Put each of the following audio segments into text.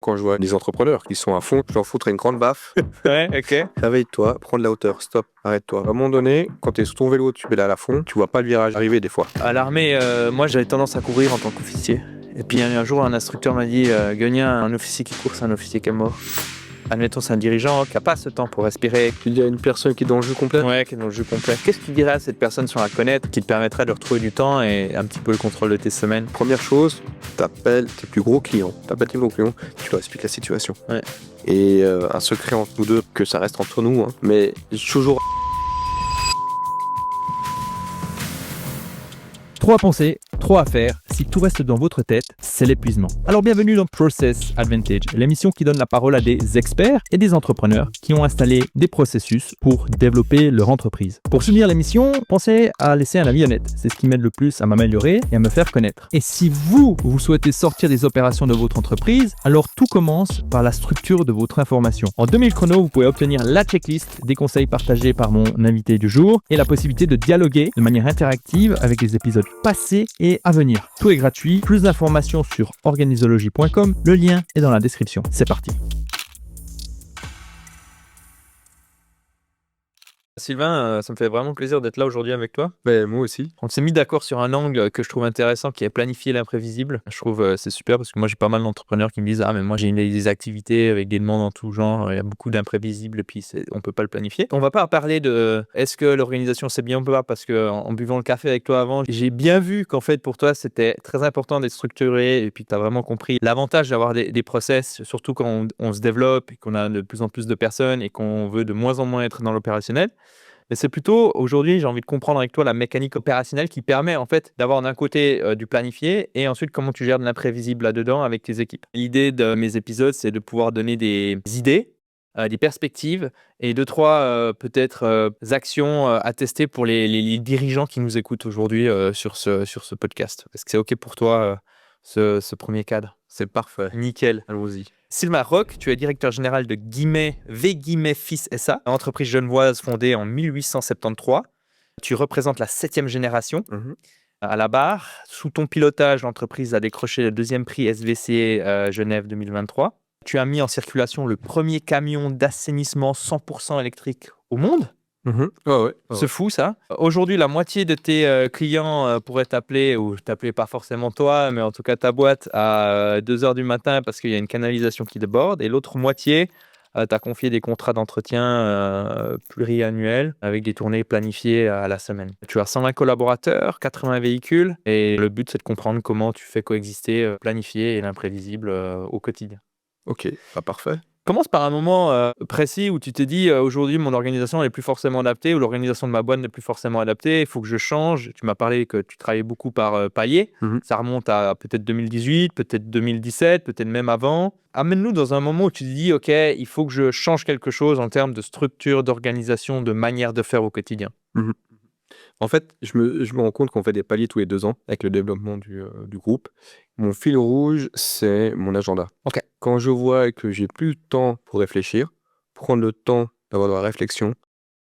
Quand je vois des entrepreneurs qui sont à fond, je leur foutrais une grande baffe. Ouais, ok. Réveille-toi, prends de la hauteur, stop, arrête-toi. À un moment donné, quand tu es sur ton vélo, tu pédales à fond, tu vois pas le virage arriver des fois. À l'armée, moi j'avais tendance à courir en tant qu'officier. Et puis un jour, un instructeur m'a dit Gueugnin, un officier qui court, c'est un officier qui est mort. Admettons, c'est un dirigeant qui n'a pas ce temps pour respirer. Tu dis à une personne qui est dans le jeu complet, Ouais, qui est dans le jeu complet. Qu'est-ce que tu dirais à cette personne sans la connaître qui te permettrait de retrouver du temps et un petit peu le contrôle de tes semaines? première chose, t'appelles tes plus gros clients. Tu leur expliques la situation. Ouais. Et un secret entre nous deux, que ça reste entre nous, hein, mais toujours. Trop à penser, trop à faire, si tout reste dans votre tête, c'est l'épuisement. Alors bienvenue dans Process Advantage, l'émission qui donne la parole à des experts et des entrepreneurs qui ont installé des processus pour développer leur entreprise. Pour soutenir l'émission, pensez à laisser un avis honnête. C'est ce qui m'aide le plus à m'améliorer et à me faire connaître. Et si vous souhaitez sortir des opérations de votre entreprise, alors tout commence par la structure de votre information. En 2000 chrono, vous pouvez obtenir la checklist des conseils partagés par mon invité du jour et la possibilité de dialoguer de manière interactive avec les épisodes passés et à venir. Tout est gratuit. Plus d'informations sur organisology.com. Le lien est dans la description. C'est parti. Sylvain, ça me fait vraiment plaisir d'être là aujourd'hui avec toi. Ben, moi aussi. On s'est mis d'accord sur un angle que je trouve intéressant qui est planifier l'imprévisible. Je trouve c'est super parce que moi j'ai pas mal d'entrepreneurs qui me disent mais moi j'ai des activités avec des demandes en tout genre, il y a beaucoup d'imprévisibles et puis on peut pas le planifier. On va pas parler de est-ce que l'organisation c'est bien ou pas parce que en buvant le café avec toi avant, j'ai bien vu qu'en fait pour toi c'était très important d'être structuré et puis tu as vraiment compris l'avantage d'avoir des process, surtout quand on se développe et qu'on a de plus en plus de personnes et qu'on veut de moins en moins être dans l'opérationnel. Mais c'est plutôt, aujourd'hui, j'ai envie de comprendre avec toi la mécanique opérationnelle qui permet en fait d'avoir d'un côté du planifié et ensuite comment tu gères de l'imprévisible là-dedans avec tes équipes. L'idée de mes épisodes, c'est de pouvoir donner des idées, des perspectives et deux, trois peut-être actions à tester pour les dirigeants qui nous écoutent aujourd'hui sur ce podcast. Est-ce que c'est OK pour toi ce premier cadre? C'est parfait. Nickel. Allons-y. Sylvain Roch, tu es directeur général de V Fils SA, entreprise genevoise fondée en 1873. Tu représentes la 7e génération. À la barre, sous ton pilotage, l'entreprise a décroché le 2e prix SVC Genève 2023. Tu as mis en circulation le premier camion d'assainissement 100% électrique au monde. C'est fou ça. Aujourd'hui, la moitié de tes clients pourraient t'appeler, ou t'appeler pas forcément toi, mais en tout cas ta boîte à 2h du matin parce qu'il y a une canalisation qui déborde. Et l'autre moitié, t'as confié des contrats d'entretien pluriannuels avec des tournées planifiées à la semaine. Tu as 120 collaborateurs, 80 véhicules et le but c'est de comprendre comment tu fais coexister planifié et l'imprévisible au quotidien. Ok, parfait. Commence par un moment précis où tu t'es dit aujourd'hui mon organisation n'est plus forcément adaptée ou l'organisation de ma boîte n'est plus forcément adaptée, il faut que je change. Tu m'as parlé que tu travaillais beaucoup par palier. Ça remonte à peut-être 2018, peut-être 2017, peut-être même avant. Amène-nous dans un moment où tu te dis ok, il faut que je change quelque chose en termes de structure, d'organisation, de manière de faire au quotidien. En fait, je me rends compte qu'on fait des paliers tous les 2 ans avec le développement du groupe. Mon fil rouge, c'est mon agenda. Ok. Quand je vois que j'ai plus le temps pour réfléchir, prendre le temps d'avoir de la réflexion,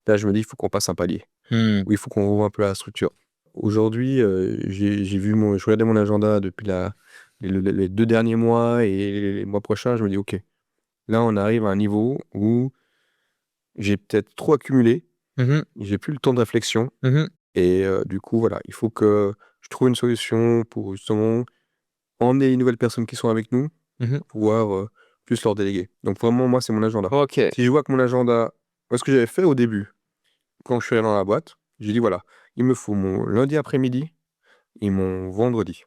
là, je me dis, il faut qu'on passe un palier. Ou il faut qu'on revoie un peu la structure. Aujourd'hui, je regardais mon agenda depuis les 2 derniers mois et les mois prochains, je me dis, ok, là, on arrive à un niveau où j'ai peut-être trop accumulé, j'ai plus le temps de réflexion. Et du coup, voilà, il faut que je trouve une solution pour justement emmener les nouvelles personnes qui sont avec nous, pouvoir plus leur déléguer. Donc vraiment, moi, c'est mon agenda. Ok. Si je vois que mon agenda... Ce que j'avais fait au début, quand je suis allé dans la boîte, j'ai dit, voilà, il me faut mon lundi après-midi et mon vendredi.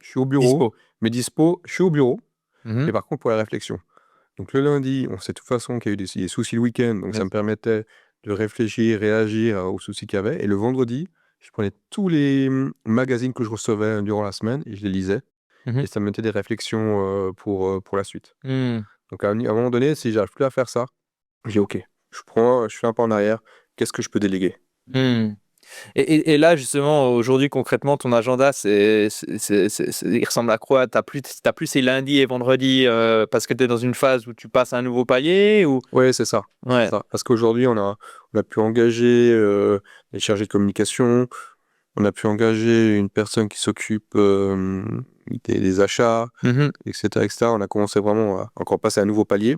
Je suis au bureau, Dispo. mais dispo, je suis au bureau, mais par contre, pour la réflexion. Donc le lundi, on sait de toute façon qu'il y a eu des soucis le week-end, donc ça me permettait de réfléchir, réagir aux soucis qu'il y avait. Et le vendredi, je prenais tous les magazines que je recevais durant la semaine et je les lisais. Et ça me mettait des réflexions pour la suite. Donc à un moment donné, si j'arrive plus à faire ça, je dis ok, je fais un pas en arrière, qu'est-ce que je peux déléguer? Et là, justement, aujourd'hui, concrètement, ton agenda, il ressemble à quoi? T'as plus ces lundis et vendredis parce que tu es dans une phase où tu passes à un nouveau palier ou... Ouais, c'est ça. Ouais. C'est ça. Parce qu'aujourd'hui, on a pu engager les chargés de communication, On a pu engager une personne qui s'occupe des achats, etc., etc. On a commencé vraiment à encore passer à un nouveau palier.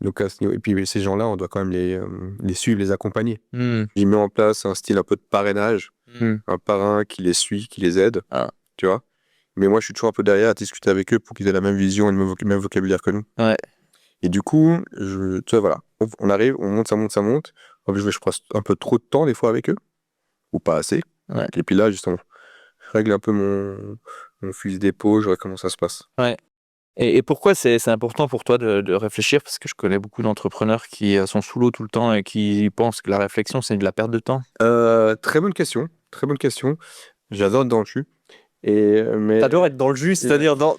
Donc, et puis ces gens-là, on doit quand même les suivre, les accompagner. J'ai mis en place un style un peu de parrainage, un parrain qui les suit, qui les aide, tu vois. Mais moi, je suis toujours un peu derrière à discuter avec eux pour qu'ils aient la même vision et le même vocabulaire que nous. Ouais. Et du coup, tu vois, voilà, on arrive, on monte, ça monte, ça monte. En plus, je passe un peu trop de temps des fois avec eux, ou pas assez. Ouais. Et puis là, justement, je règle un peu mon fusil d'épaule, je vois comment ça se passe. Ouais. Et pourquoi c'est important pour toi de réfléchir? Parce que je connais beaucoup d'entrepreneurs qui sont sous l'eau tout le temps et qui pensent que la réflexion, c'est de la perte de temps. Très bonne question, très bonne question. J'adore être dans le jus. Mais T'adores être dans le jus, c'est-à-dire dans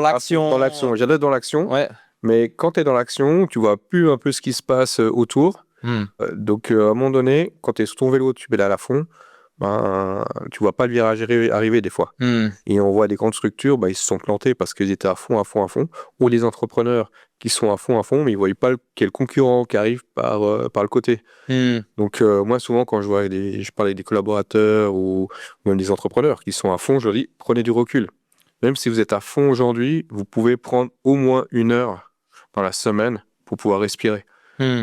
l'action. Dans l'action, j'adore être dans l'action. Ouais. Mais quand tu es dans l'action, tu vois plus un peu ce qui se passe autour. Donc, à un moment donné, quand tu es sur ton vélo, tu pédales à fond, ben, tu vois pas le virage arriver des fois. Et on voit des grandes structures, ben, ils se sont plantés parce qu'ils étaient à fond. Ou les entrepreneurs qui sont à fond, mais ils voient pas quel concurrent qui arrive par le côté. Donc, moi, souvent, quand je parle avec des collaborateurs ou même des entrepreneurs qui sont à fond, je leur dis, prenez du recul. Même si vous êtes à fond aujourd'hui, vous pouvez prendre au moins 1 heure dans la semaine pour pouvoir respirer.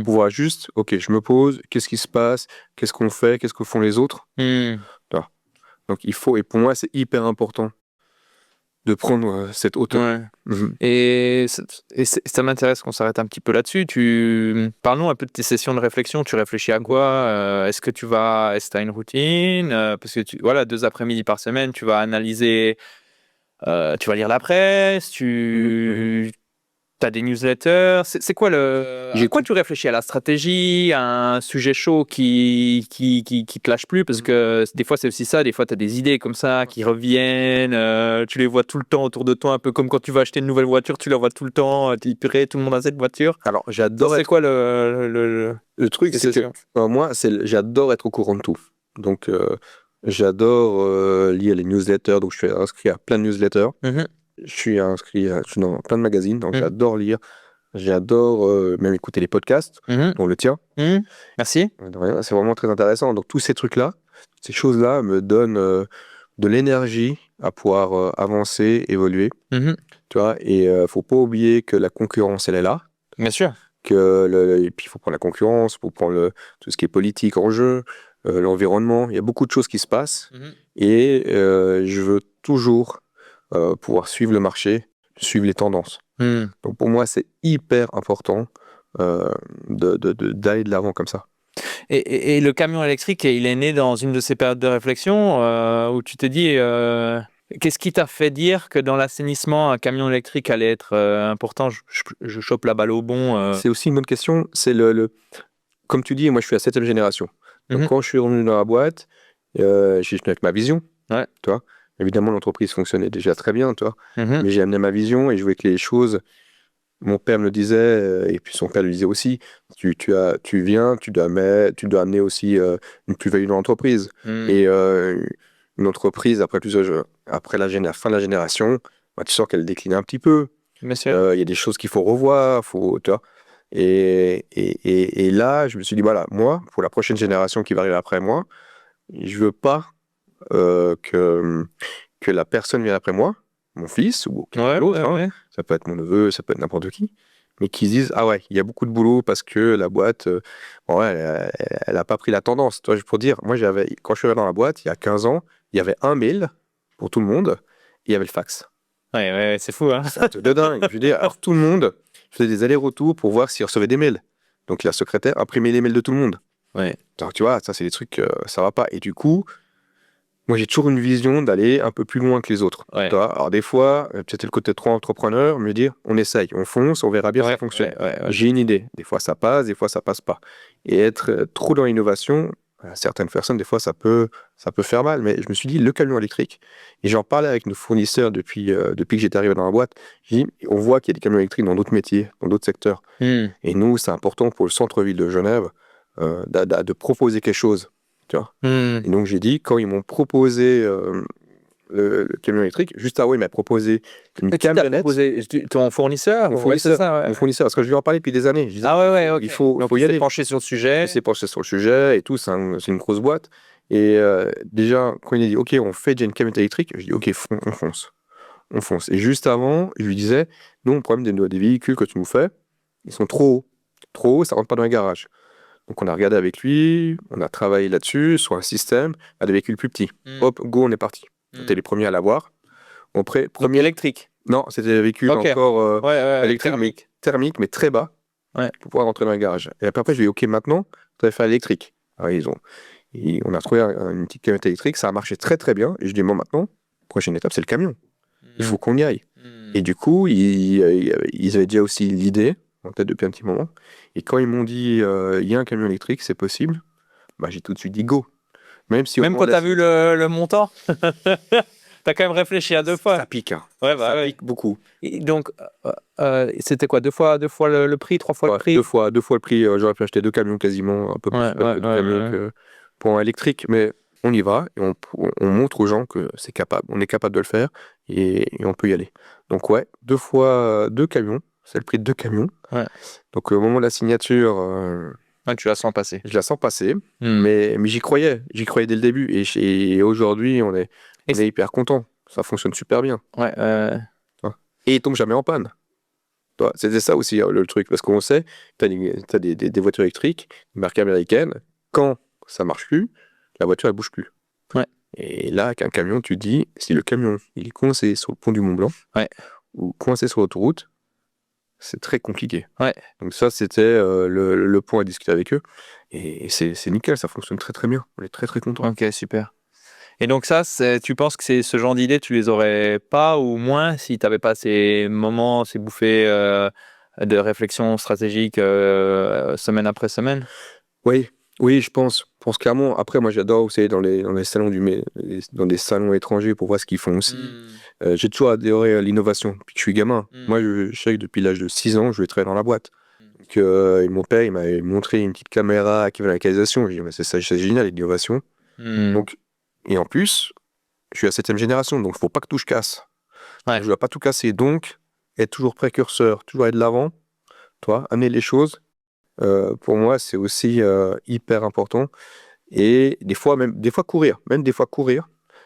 Pouvoir juste, ok, je me pose, qu'est-ce qui se passe, qu'est-ce qu'on fait, qu'est-ce que font les autres. Donc il faut, et pour moi c'est hyper important de prendre cette hauteur. Et ça m'intéresse qu'on s'arrête un petit peu là-dessus. Parlons un peu de tes sessions de réflexion. Tu réfléchis à quoi? Est-ce que tu as une routine? Parce que voilà, 2 après-midi par semaine, tu vas analyser, tu vas lire la presse, T'as des newsletters, c'est quoi à quoi tu réfléchis? À la stratégie, à un sujet chaud qui te lâche plus? Parce que des fois c'est aussi ça, des fois t'as des idées comme ça qui reviennent, tu les vois tout le temps autour de toi, un peu comme quand tu vas acheter une nouvelle voiture, tu la vois tout le temps, tu dis purée, tout le monde a cette voiture. Alors j'adore. C'est quoi le truc, c'est que moi j'adore être au courant de tout. Donc j'adore lire les newsletters, donc je suis inscrit à plein de newsletters. Je suis inscrit dans plein de magazines, donc j'adore lire. J'adore même écouter les podcasts, dont le tien. Merci. C'est vraiment très intéressant. Donc tous ces trucs-là, ces choses-là me donnent de l'énergie à pouvoir avancer, évoluer. Tu vois, et faut pas oublier que la concurrence, elle est là. Bien sûr. Et puis il faut prendre la concurrence, il faut prendre tout ce qui est politique en jeu, l'environnement. Il y a beaucoup de choses qui se passent. Et je veux toujours pouvoir suivre le marché, suivre les tendances. Donc pour moi, c'est hyper important d'aller de l'avant comme ça. Et le camion électrique, il est né dans une de ces périodes de réflexion où tu te dis, qu'est-ce qui t'a fait dire que dans l'assainissement, un camion électrique allait être important? Je chope la balle au bon. C'est aussi une bonne question. C'est comme tu dis, moi je suis à 7e génération. Donc quand je suis revenu dans la boîte, je suis venu avec ma vision. Ouais. Tu vois, évidemment, l'entreprise fonctionnait déjà très bien, tu vois. Mais j'ai amené ma vision et je voulais que les choses. Mon père me le disait, et puis son père le disait aussi. Tu viens, tu dois amener aussi une plus-value dans l'entreprise. Et une entreprise, après la fin de la génération, bah, tu sens qu'elle décline un petit peu. Il y a des choses qu'il faut revoir, tu vois. Et là, je me suis dit, voilà, moi, pour la prochaine génération qui va arriver après moi, je veux pas que la personne vienne après moi, mon fils ou quelqu'un d'autre, ça peut être mon neveu, ça peut être n'importe qui, mais qui se disent ah ouais, il y a beaucoup de boulot parce que la boîte, elle a pas pris la tendance. Toi, pour dire, moi quand je suis arrivé dans la boîte il y a 15 ans, il y avait un mail pour tout le monde, et il y avait le fax. Ouais, c'est fou, hein. C'est de dingue. Je veux dire, alors tout le monde faisait des allers-retours pour voir s'il recevait des mails. Donc la secrétaire imprimait les mails de tout le monde. Ouais. Donc tu vois, ça c'est des trucs, ça va pas. Et du coup, moi, j'ai toujours une vision d'aller un peu plus loin que les autres. Ouais. Alors, des fois, peut-être le côté trop entrepreneur, me dire, on essaye, on fonce, on verra bien si ça fonctionne. J'ai une idée. Des fois, ça passe, des fois, ça passe pas. Et être trop dans l'innovation, certaines personnes, des fois, ça peut faire mal. Mais je me suis dit, le camion électrique, et j'en parlais avec nos fournisseurs depuis que j'étais arrivé dans la boîte, j'ai dit, on voit qu'il y a des camions électriques dans d'autres métiers, dans d'autres secteurs. Et nous, c'est important pour le centre-ville de Genève de proposer quelque chose. Tu vois. Et donc j'ai dit, quand ils m'ont proposé le camion électrique, juste avant, il m'a proposé une camionnette. Ton fournisseur? Mon fournisseur, parce que je lui en parlais depuis des années. Je disais, okay. il faut y aller. Pencher sur le sujet. Il s'est penché sur le sujet et tout, c'est une grosse boîte. Et déjà, quand il a dit, OK, on fait déjà une camionnette électrique, je dis, OK, on fonce. On fonce. Et juste avant, je lui disais, nous, le problème des véhicules que tu nous fais, ils sont trop hauts. Trop hauts, ça rentre pas dans les garages. Donc on a regardé avec lui, on a travaillé là-dessus, sur un système, à des véhicules plus petits. Hop, go, on est parti. On était les premiers à l'avoir. Premier électrique. Non, c'était des véhicules encore électriques, thermiques, mais très bas, pour pouvoir rentrer dans les garages. Et après, je lui ai dit, OK, maintenant, tu vas faire électrique. Alors, on a trouvé une petite camionnette électrique, ça a marché très très bien. Et je dis, bon, maintenant, prochaine étape, c'est le camion. Il faut qu'on y aille. Et du coup, ils avaient déjà aussi l'idée, en tête depuis un petit moment. Et quand ils m'ont dit, il y a un camion électrique, c'est possible, bah, j'ai tout de suite dit go. Même quand tu as vu le montant t'as quand même réfléchi à 2 fois. Ça pique, hein. Ça pique beaucoup. Et donc, c'était quoi, 2 fois le prix, 3 fois le prix? 2 fois le prix. J'aurais pu acheter 2 camions quasiment, un peu plus de camions que pour un électrique. Mais on y va et on montre aux gens que c'est capable. On est capable de le faire et on peut y aller. Donc 2 fois 2 camions. C'est le prix de 2 camions. Donc au moment de la signature... tu la sens passer. Je la sens passer, mais j'y croyais. J'y croyais dès le début. Et aujourd'hui, on est hyper content. Ça fonctionne super bien. Et il tombe jamais en panne. C'était ça aussi le truc. Parce qu'on sait, tu as des voitures électriques, marque américaine. Quand ça marche plus, la voiture, elle bouge plus. Et là, avec un camion, tu te dis, si le camion il est coincé sur le pont du Mont-Blanc, ou coincé sur l'autoroute, c'est très compliqué. Donc ça, c'était le point à discuter avec eux. Et c'est nickel, ça fonctionne très très bien. On est très très contents. Ok, super. Et donc ça, tu penses que c'est ce genre d'idées, tu les aurais pas ou moins si tu n'avais pas ces moments, ces bouffées de réflexion stratégique semaine après semaine? Oui, je pense clairement. Après, moi, j'adore, vous savez, dans les salons dans des salons étrangers pour voir ce qu'ils font aussi. J'ai toujours adoré l'innovation depuis que je suis gamin. Moi, je sais que depuis l'âge de 6 ans, je vais travailler dans la boîte. Donc, mon père, il m'avait montré une petite caméra qui avait la localisation. J'ai dit, c'est génial, l'innovation. Donc, et en plus, je suis la 7e génération, donc il ne faut pas que tout se casse. Je ne dois pas tout casser. Donc, être toujours précurseur, toujours aller de l'avant, amener les choses. Pour moi, c'est aussi hyper important. Et des fois courir.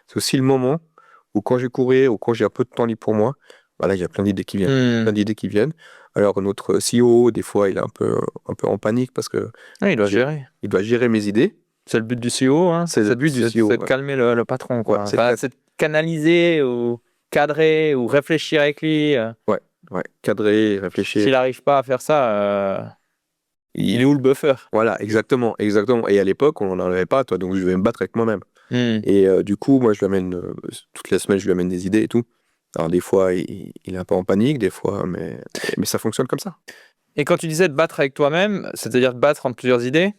C'est aussi le moment où quand je vais courir ou quand j'ai un peu de temps libre pour moi, là, il y a plein d'idées qui viennent. Alors, notre CEO, des fois, il est un peu en panique parce que il doit gérer. Il doit gérer mes idées. C'est le but du CEO. Hein. C'est le but du CEO. C'est de calmer le patron. Quoi. C'est de canaliser ou cadrer ou réfléchir avec lui. Cadrer, réfléchir. S'il n'arrive pas à faire ça... Il est où le buffer? Voilà, exactement. Et à l'époque, on n'en avait pas, donc je vais me battre avec moi-même. Et du coup, moi, je lui amène, toutes les semaines, je lui amène des idées et tout. Alors, des fois, il est un peu en panique, des fois, mais ça fonctionne comme ça. Et quand tu disais de battre avec toi-même, c'est-à-dire de battre entre plusieurs idées?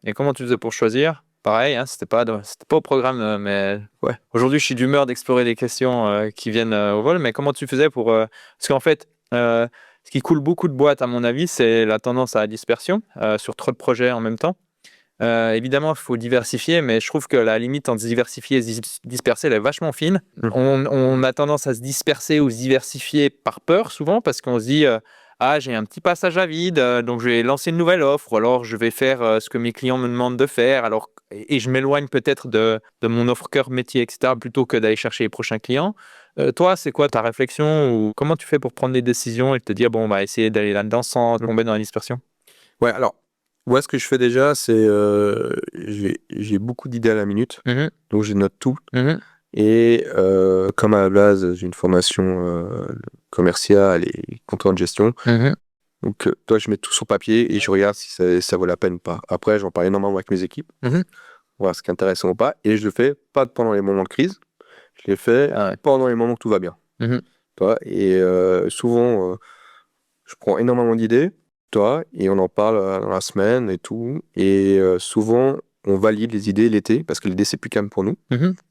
Et comment tu faisais pour choisir? Pareil, hein, c'était pas au programme, mais aujourd'hui, je suis d'humeur d'explorer des questions qui viennent au vol. Mais comment tu faisais pour... Parce qu'en fait... ce qui coule beaucoup de boîtes, à mon avis, c'est la tendance à la dispersion sur trop de projets en même temps. Évidemment, il faut diversifier, mais je trouve que la limite entre diversifier et se disperser, elle est vachement fine. On a tendance à se disperser ou se diversifier par peur, souvent, parce qu'on se dit j'ai un petit passage à vide, donc je vais lancer une nouvelle offre, ou alors je vais faire ce que mes clients me demandent de faire, et je m'éloigne peut-être de mon offre cœur métier, etc., plutôt que d'aller chercher les prochains clients. Toi, c'est quoi ta réflexion ou comment tu fais pour prendre des décisions et te dire, bon, on va essayer d'aller là-dedans sans tomber dans la dispersion? Alors, moi, ce que je fais déjà, c'est j'ai beaucoup d'idées à la minute, donc je note tout. Et comme à la base, j'ai une formation commerciale et contrôle de gestion, donc je mets tout sur papier et je regarde si ça vaut la peine ou pas. Après, j'en parle énormément avec mes équipes, voir ce qui est intéressant ou pas, et je le fais pas pendant les moments de crise. Je l'ai fait pendant les moments où tout va bien. Et souvent, je prends énormément d'idées, et on en parle dans la semaine et tout. Et souvent, on valide les idées l'été, parce que l'été, c'est plus calme pour nous.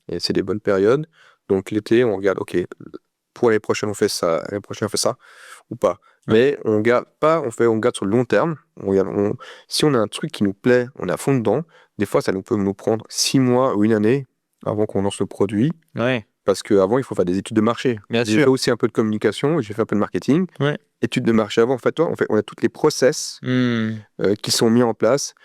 Et c'est des bonnes périodes. Donc l'été, on regarde, OK, pour l'année prochaine, on fait ça, l'année prochaine, on fait ça, ou pas. Mais on garde pas, on garde sur le long terme. Si on a un truc qui nous plaît, on est à fond dedans. Des fois, ça peut nous prendre 6 mois ou une année avant qu'on lance le produit. Parce qu'avant, il faut faire des études de marché. J'ai fait aussi un peu de communication, j'ai fait un peu de marketing. Études de marché avant, on a toutes les process qui sont mis en place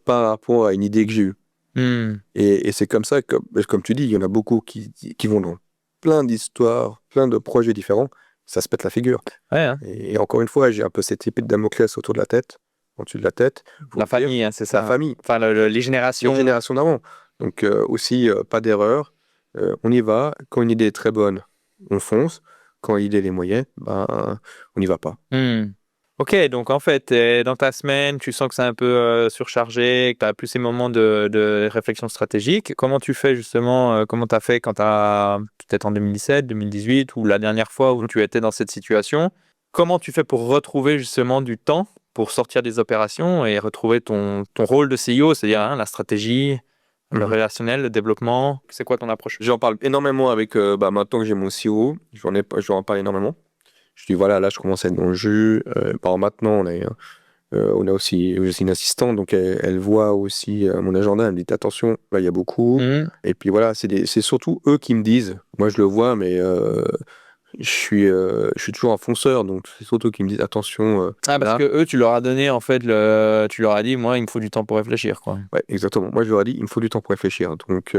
par rapport à une idée que j'ai eue. Et c'est comme ça, comme tu dis, il y en a beaucoup qui vont dans plein d'histoires, plein de projets différents, ça se pète la figure. Ouais, hein. Et encore une fois, j'ai un peu cette épée de Damoclès autour de la tête, au-dessus de la tête. La famille, hein, c'est ça. La famille. Enfin, les générations. Les générations d'avant. Donc aussi, pas d'erreur. On y va. Quand une idée est très bonne, on fonce. Quand l'idée est moyenne, ben, on n'y va pas. Ok, donc en fait, dans ta semaine, tu sens que c'est un peu surchargé, que tu as plus ces moments de réflexion stratégique. Comment tu fais justement, comment tu as fait quand tu as peut-être en 2017, 2018 ou la dernière fois où tu étais dans cette situation? Comment tu fais pour retrouver justement du temps pour sortir des opérations et retrouver ton rôle de CEO, c'est-à-dire la stratégie, le relationnel, le développement? C'est quoi ton approche? J'en parle énormément avec, maintenant que j'ai mon CEO, j'en parle énormément. Je dis voilà, là je commence à être dans le jus. Maintenant, on a aussi une assistante, donc elle voit aussi mon agenda, elle me dit attention, là il y a beaucoup. Et puis voilà, c'est surtout eux qui me disent. Moi je le vois, mais je suis toujours un fonceur, donc c'est surtout eux qui me disent attention. Parce que eux, tu leur as donné en fait, tu leur as dit, moi il me faut du temps pour réfléchir, quoi. Ouais, exactement. Moi je leur ai dit il me faut du temps pour réfléchir. Donc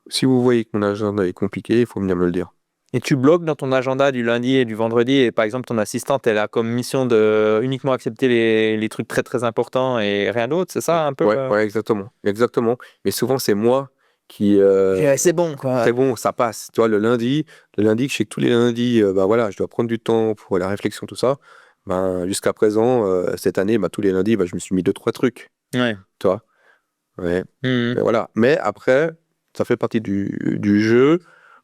si vous voyez que mon agenda est compliqué, il faut venir me le dire. Et tu bloques dans ton agenda du lundi et du vendredi, et par exemple ton assistante, elle a comme mission de uniquement accepter les trucs très très importants et rien d'autre, c'est ça un peu? Ouais, exactement. Mais souvent c'est moi qui c'est bon, quoi. c'est bon, ça passe. Tu vois, le lundi, je sais que tous les lundis, voilà, je dois prendre du temps pour la réflexion, tout ça. Jusqu'à présent, cette année, tous les lundis, je me suis mis 2-3 trucs. Ouais. Tu vois. Ouais. Mais voilà. Mais après, ça fait partie du jeu.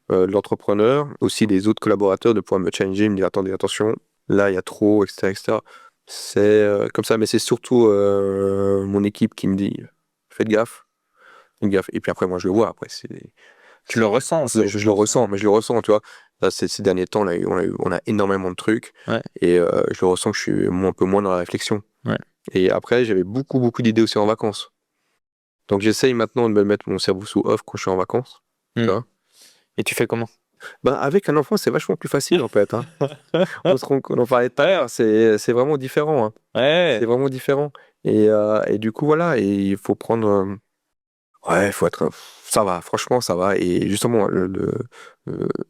De l'entrepreneur, aussi des autres collaborateurs, de pouvoir me challenger, me dire attendez, attention, là il y a trop, etc. C'est comme ça, mais c'est surtout mon équipe qui me dit faites gaffe. Et puis après, moi je le vois. Après, tu le ressens. Je le ressens, mais je le ressens, tu vois. Là, ces derniers temps, là, on a énormément de trucs. Ouais. Et je le ressens que je suis un peu moins dans la réflexion. Ouais. Et après, j'avais beaucoup d'idées aussi en vacances. Donc j'essaye maintenant de me mettre mon cerveau sous off quand je suis en vacances. Tu vois. Et tu fais comment? Avec un enfant, c'est vachement plus facile en fait. Hein. On en parlait tout à l'heure, c'est vraiment différent. Hein. Ouais. C'est vraiment différent. Et du coup, voilà, et il faut prendre. Ouais, il faut être. Ça va, franchement, ça va. Et justement,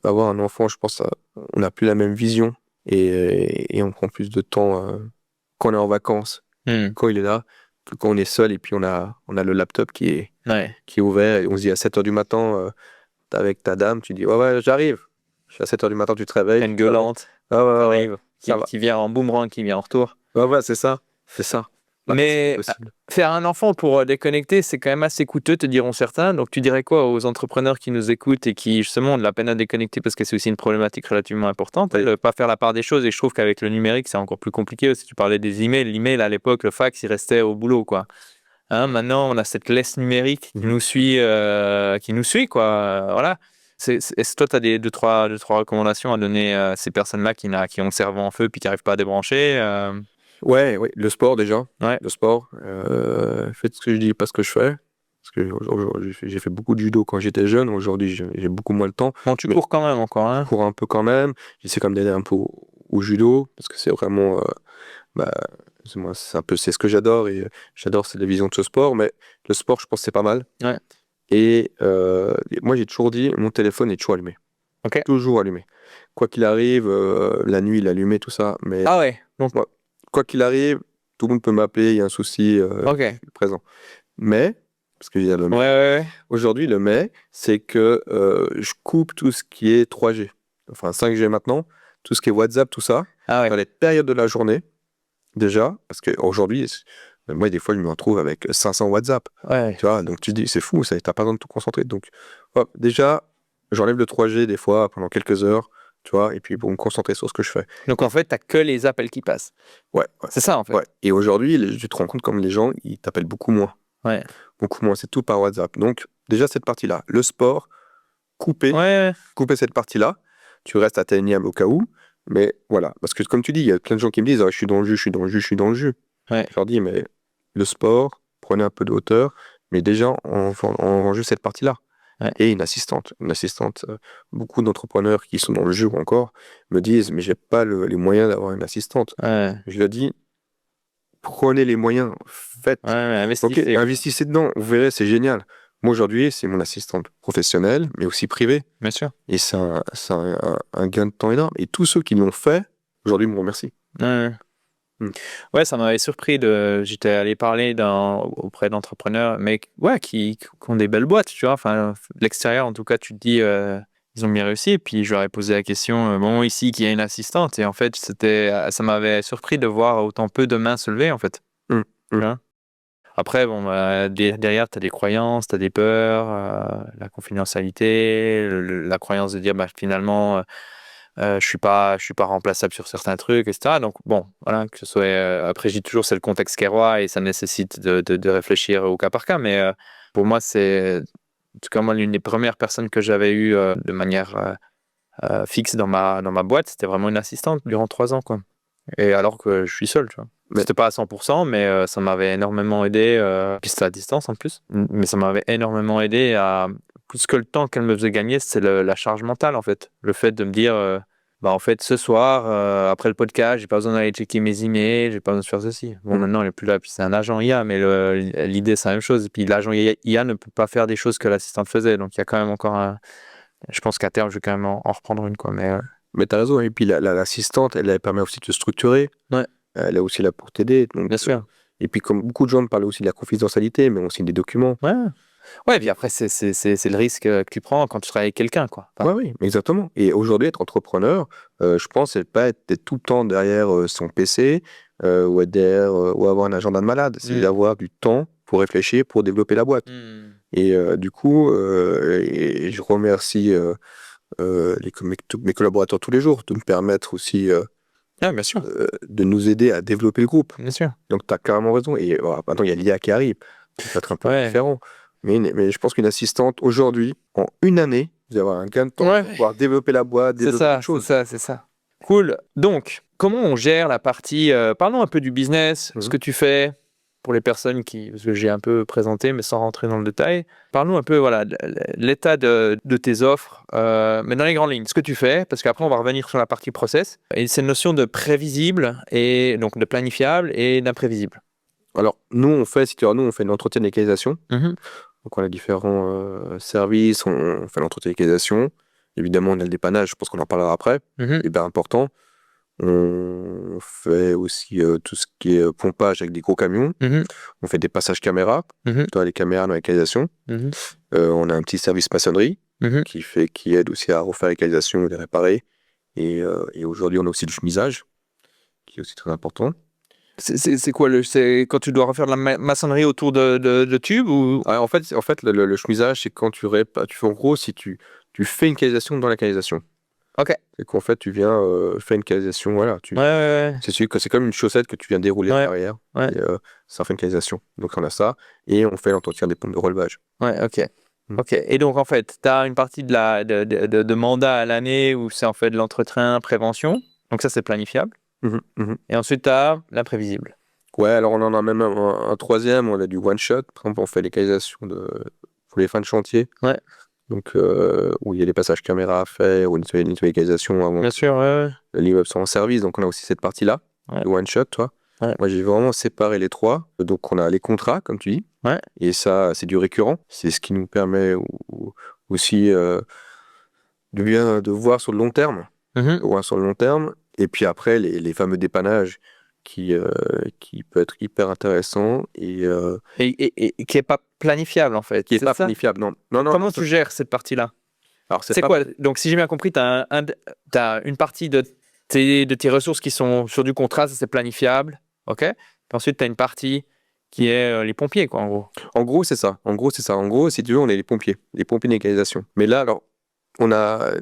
avoir un enfant, je pense, on n'a plus la même vision. Et on prend plus de temps quand on est en vacances, quand il est là, que quand on est seul. Et puis, on a le laptop qui est ouvert. Et on se dit à 7h du matin. Avec ta dame, tu dis ouais, j'arrive. Je suis à 7h du matin, tu te réveilles. Une gueulante. Ouais. Qui vient en boomerang, qui vient en retour. Ouais, c'est ça. Mais faire un enfant pour déconnecter, c'est quand même assez coûteux, te diront certains. Donc tu dirais quoi aux entrepreneurs qui nous écoutent et qui justement ont de la peine à déconnecter parce que c'est aussi une problématique relativement importante, de ne pas faire la part des choses. Et je trouve qu'avec le numérique, c'est encore plus compliqué aussi. Tu parlais des emails. L'email à l'époque, le fax, il restait au boulot, quoi. Maintenant, on a cette laisse numérique qui nous suit, quoi. Voilà. Est-ce que toi, tu as deux, trois recommandations à donner à ces personnes-là qui ont le cerveau en feu puis qui n'arrivent pas à débrancher? Ouais, le sport déjà. Ouais. Le sport. Faites ce que je dis, pas ce que je fais. Parce que j'ai fait beaucoup de judo quand j'étais jeune. Aujourd'hui, j'ai beaucoup moins de temps. Bon, tu cours quand même encore. Hein. Je cours un peu quand même. J'essaie quand même d'aider un peu au judo. Parce que c'est vraiment. C'est ce que j'adore. Et j'adore cette vision de ce sport. Mais le sport, je pense que c'est pas mal. Ouais. Et moi, j'ai toujours dit, mon téléphone est toujours allumé. Okay. Toujours allumé. Quoi qu'il arrive, la nuit, il est allumé, tout ça. Mais ah ouais. Donc, quoi qu'il arrive, tout le monde peut m'appeler, il y a un souci présent. Mais, parce qu'il y a le mais. Ouais. Aujourd'hui, le mais, c'est que je coupe tout ce qui est 3G. Enfin, 5G maintenant. Tout ce qui est WhatsApp, tout ça. Dans les périodes de la journée, déjà. Parce qu'aujourd'hui, moi, des fois, je me retrouve avec 500 WhatsApp. Ouais. Tu vois, donc tu te dis, c'est fou, t'as pas besoin de tout concentrer. Donc, déjà, j'enlève le 3G des fois pendant quelques heures, tu vois, et puis pour me concentrer sur ce que je fais. Donc, en fait, t'as que les appels qui passent. Ouais. C'est ça, en fait. Ouais. Et aujourd'hui, tu te rends compte comme les gens, ils t'appellent beaucoup moins. Ouais. Beaucoup moins, c'est tout par WhatsApp. Donc, déjà, cette partie-là. Le sport, couper cette partie-là. Tu restes atteignable au cas où. Mais voilà, parce que comme tu dis, il y a plein de gens qui me disent je suis dans le jus. Ouais. Je leur dis, mais le sport, prenez un peu de hauteur, mais déjà, on rend juste cette partie-là. Ouais. Et une assistante. Beaucoup d'entrepreneurs qui sont dans le jeu encore me disent, mais j'ai pas les moyens d'avoir une assistante. Ouais. Je leur dis, prenez les moyens, faites. Investissez. Investissez dedans, vous verrez, c'est génial. Moi, aujourd'hui, c'est mon assistante professionnelle, mais aussi privée. Bien sûr. Et c'est un gain de temps énorme. Et tous ceux qui l'ont fait, aujourd'hui, me remercient. Ouais. Ouais, ça m'avait surpris. J'étais allé parler auprès d'entrepreneurs, mais qui ont des belles boîtes, tu vois. Enfin, de l'extérieur, en tout cas, tu te dis, ils ont bien réussi. Et puis, je leur ai posé la question, bon, ici, qui a une assistante. Et en fait, ça m'avait surpris de voir autant peu de mains se lever, en fait. Tu vois. Après, bon, derrière, tu as des croyances, tu as des peurs, la confidentialité, la croyance de dire, finalement, je suis pas remplaçable sur certains trucs, etc. Donc, bon, voilà, que ce soit. Après, je dis toujours, c'est le contexte qui est roi et ça nécessite de réfléchir au cas par cas. Mais pour moi, c'est, en tout cas, moi, l'une des premières personnes que j'avais eues de manière fixe dans ma boîte, c'était vraiment une assistante durant 3 ans, quoi. Et alors que je suis seul, tu vois. C'était pas à 100%, mais ça m'avait énormément aidé. Puis c'était à distance en plus. Mais ça m'avait énormément aidé à. Plus que le temps qu'elle me faisait gagner, c'est la charge mentale, en fait. Le fait de me dire, en fait, ce soir, après le podcast, j'ai pas besoin d'aller checker mes emails, j'ai pas besoin de faire ceci. Bon, maintenant, il n'est plus là, puis c'est un agent IA, mais l'idée, c'est la même chose. Et puis l'agent IA ne peut pas faire des choses que l'assistante faisait. Donc, il y a quand même encore un. Je pense qu'à terme, je vais quand même en reprendre une, quoi. Mais t'as raison. Et puis, l'assistante, elle permet aussi de te structurer. Ouais. Elle est aussi là pour t'aider. Donc, Bien sûr. Et puis, comme beaucoup de gens me parlent aussi de la confidentialité, mais aussi des documents. Ouais. Ouais, et puis après, c'est le risque que tu prends quand tu travailles avec quelqu'un, quoi. Enfin, Oui, exactement. Et aujourd'hui, être entrepreneur, je pense, c'est pas être tout le temps derrière son PC ou être derrière, ou avoir un agenda de malade. C'est d'avoir du temps pour réfléchir, pour développer la boîte. Et du coup, et je remercie mes collaborateurs tous les jours de me permettre aussi bien sûr. de nous aider à développer le groupe. Bien sûr. Donc, tu as carrément raison. Et maintenant, il y a l'IA qui arrive. Ça va être un peu différent. Mais je pense qu'une assistante, aujourd'hui, en une année, vous allez avoir un gain de temps pour pouvoir développer la boîte, développer autre chose. C'est ça. Cool. Donc, comment on gère la partie... parlons un peu du business, ce que tu fais pour les personnes parce que j'ai un peu présenté, mais sans rentrer dans le détail. Parlons un peu, voilà, de l'état de tes offres, mais dans les grandes lignes, ce que tu fais, parce qu'après, on va revenir sur la partie process. Et c'est une notion de prévisible, et donc de planifiable et d'imprévisible. Alors, nous, on fait un entretien d'équalisation. Donc, on a différents services, on fait l'entretien d'équalisation. Évidemment, on a le dépannage, je pense qu'on en parlera après. C'est bien important. On fait aussi tout ce qui est pompage avec des gros camions. On fait des passages caméras, les caméras dans l'équalisation. On a un petit service maçonnerie qui aide aussi à refaire l'équalisation et les réparer. Et aujourd'hui, on a aussi le chemisage, qui est aussi très important. C'est quoi c'est quand tu dois refaire de la maçonnerie autour de tubes ou... En fait, le chemisage, c'est quand tu fais en gros, si tu fais une canalisation dans la canalisation. Ok. C'est qu'en fait, tu viens faire une canalisation, voilà. C'est comme une chaussette que tu viens dérouler derrière. Et, ça fait une canalisation. Donc, on a ça. Et on fait l'entretien des pompes de relevage. Ouais, ok. Ok. Et donc, en fait, tu as une partie de mandat à l'année où c'est en fait de l'entretien, prévention. Donc, ça, c'est planifiable. Et ensuite, tu as l'imprévisible. Ouais, alors on en a même un troisième, on a du one-shot. Par exemple, on fait l'équalisation pour les fins de chantier. Ouais. Donc, où il y a des passages caméra à faire, ou une l'équalisation avant. Bien sûr, l'immeuble soit en service. Donc, on a aussi cette partie-là, le one-shot, toi. Ouais. Moi, j'ai vraiment séparé les trois. Donc, on a les contrats, comme tu dis. Ouais. Et ça, c'est du récurrent. C'est ce qui nous permet aussi de voir sur le long terme. Voir sur le long terme. Et puis après, les fameux dépannages qui peut être hyper intéressant et qui n'est pas planifiable, en fait. Qui n'est pas planifiable, non. Comment tu gères cette partie-là? Alors, c'est quoi? Donc, si j'ai bien compris, tu as une partie de tes ressources qui sont sur du contrat, ça c'est planifiable. Ok. Puis ensuite, tu as une partie qui est les pompiers, quoi, en gros. En gros, c'est ça. En gros, si tu veux, on est les pompiers d'égalisation. Mais là, alors, on a,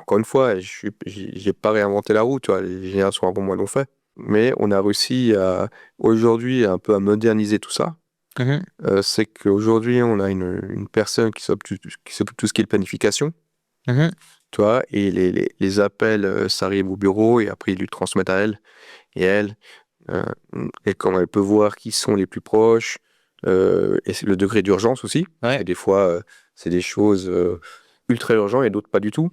encore une fois, j'ai pas réinventé la roue, tu vois, les générations avant moi l'ont fait. Mais on a réussi aujourd'hui un peu à moderniser tout ça. C'est qu'aujourd'hui, on a une personne qui s'occupe de tout ce qui est planification. Tu vois, et les appels, ça arrive au bureau et après, ils lui transmettent à elle. Et elle, et quand elle peut voir qui sont les plus proches, et le degré d'urgence aussi. Ouais. Et des fois, c'est des choses ultra urgentes et d'autres pas du tout.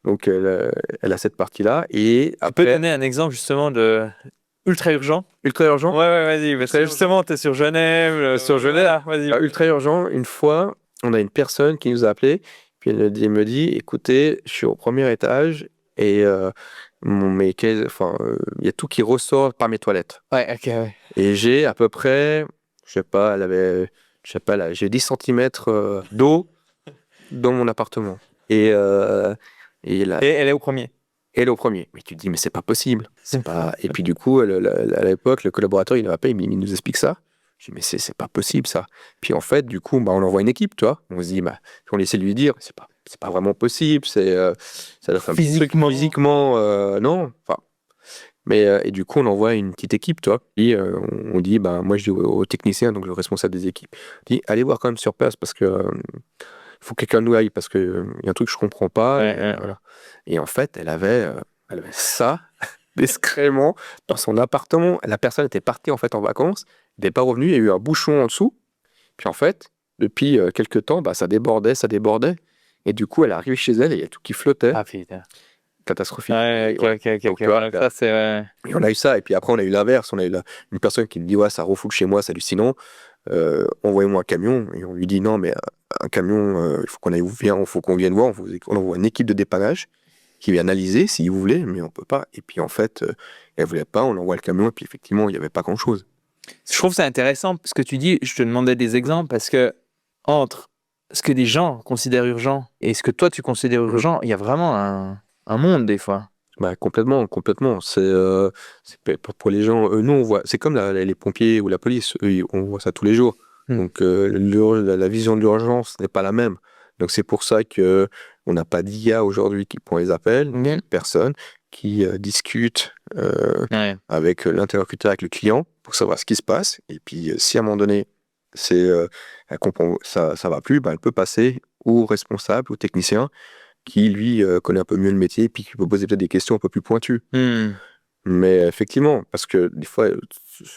Donc, elle a cette partie-là. Et tu peux donner un exemple justement de ultra urgent? Ultra urgent? Ouais, vas-y. Parce que justement, tu es sur Genève, sur Genève, vas-y. Ultra urgent, une fois, on a une personne qui nous a appelé, puis elle me dit, écoutez, je suis au premier étage et il y a tout qui ressort par mes toilettes. Ouais, ok, ouais. Et j'ai à peu près, j'ai 10 cm d'eau dans mon appartement. Et là, Et elle est au premier. elle est au premier. Mais tu te dis, mais c'est pas possible. Et puis du coup, à l'époque, le collaborateur, il m'a appelé, il nous explique ça. Je dis, mais c'est pas possible ça. Puis en fait, du coup, on envoie une équipe, tu vois. On se dit, on essaie de lui dire, c'est pas vraiment possible. Ça doit être un petit truc physiquement, non. Enfin, et du coup, on envoie une petite équipe, tu vois. Et on dit, moi, je dis au technicien, donc le responsable des équipes, je dis, allez voir quand même sur place parce que il faut que quelqu'un nous aille parce que y a un truc que je comprends pas. Voilà. Et en fait, elle avait ça discrètement dans son appartement. La personne était partie en fait en vacances, elle n'est pas revenue, il y a eu un bouchon en dessous. Puis en fait, depuis quelques temps, ça débordait. Et du coup, elle est arrivée chez elle et il y a tout qui flottait. Ah putain. Catastrophique. Ouais, ok. Donc, tu vois, Ça, c'est... Et on a eu ça. Et puis après, on a eu l'inverse. On a eu une personne qui nous dit, ouais, ça refoule chez moi, c'est hallucinant. Envoyez-moi un camion. Et on lui dit, non, mais un camion, il faut qu'on vienne voir. On envoie une équipe de dépannage qui vient analyser si vous voulez, mais on peut pas. Et puis en fait, elle voulait pas, on envoie le camion. Et puis effectivement, il n'y avait pas grand-chose. Je trouve ça intéressant ce que tu dis. Je te demandais des exemples parce que entre ce que des gens considèrent urgent et ce que toi tu considères urgent, il y a vraiment un monde des fois. Complètement. C'est pour les gens. Nous, on voit. C'est comme les pompiers ou la police. Eux, on voit ça tous les jours. Donc la vision de l'urgence n'est pas la même. Donc c'est pour ça que on n'a pas d'IA aujourd'hui qui prend les appels. Personne qui discute avec l'interlocuteur, avec le client pour savoir ce qui se passe. Et puis si à un moment donné elle comprend ça va plus, elle peut passer au responsable, au technicien qui lui connaît un peu mieux le métier et puis qui peut poser peut-être des questions un peu plus pointues. Mais effectivement, parce que des fois,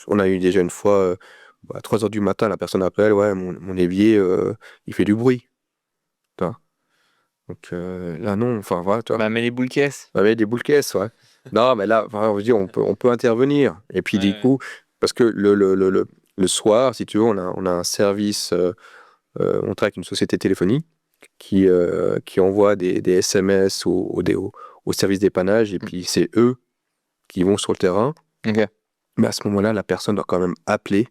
on a eu déjà une fois, à 3h du matin, la personne appelle, ouais, mon évier, il fait du bruit. Tu vois. Donc là, non, enfin voilà. Tu vois. Mais les boules caisses. Mais des boules caisses, ouais. Non, mais là, on veut dire, on peut intervenir. Et puis du coup, parce que le soir, si tu veux, on a un service, on travaille avec une société téléphonique qui envoie des SMS au service dépannage et puis c'est eux qui vont sur le terrain. Mais à ce moment-là, la personne doit quand même appeler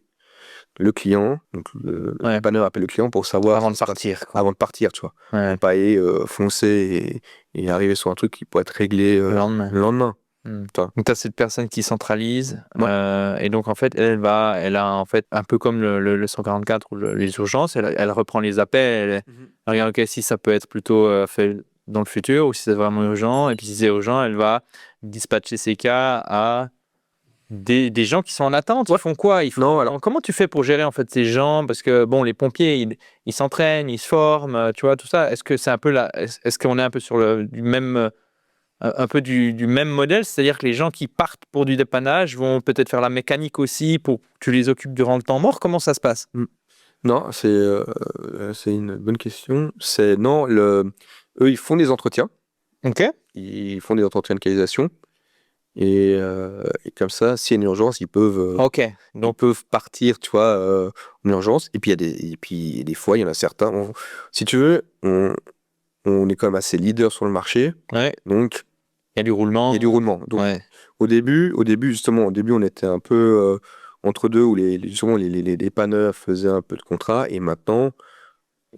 le client, donc le dépanneur appelle le client pour savoir avant de partir. Avant de partir, tu vois. Pas aller foncer et arriver sur un truc qui peut être réglé le lendemain. Donc tu as cette personne qui centralise et donc en fait elle a en fait un peu comme le 144 ou les urgences, elle reprend les appels, elle regarde si ça peut être plutôt fait dans le futur ou si c'est vraiment urgent, et puis si c'est urgent elle va dispatcher ces cas à des gens qui sont en attente. Ils font quoi? Comment tu fais pour gérer en fait ces gens? Parce que bon, les pompiers ils s'entraînent, ils se forment, tu vois, tout ça. Est-ce que c'est un peu est-ce qu'on est un peu sur du même modèle, c'est-à-dire que les gens qui partent pour du dépannage vont peut-être faire la mécanique aussi pour que tu les occupes durant le temps mort? Comment ça se passe? Non, c'est une bonne question. Eux, ils font des entretiens. Ok. Ils font des entretiens de qualisation. Et comme ça, s'il y a une urgence, ils peuvent partir, tu vois, en urgence. Et puis, des fois, il y en a certains. Si tu veux, on est quand même assez leader sur le marché. Donc, il y a du roulement. Donc, au début, justement, on était un peu entre deux, où les dépanneurs faisaient un peu de contrat. Et maintenant,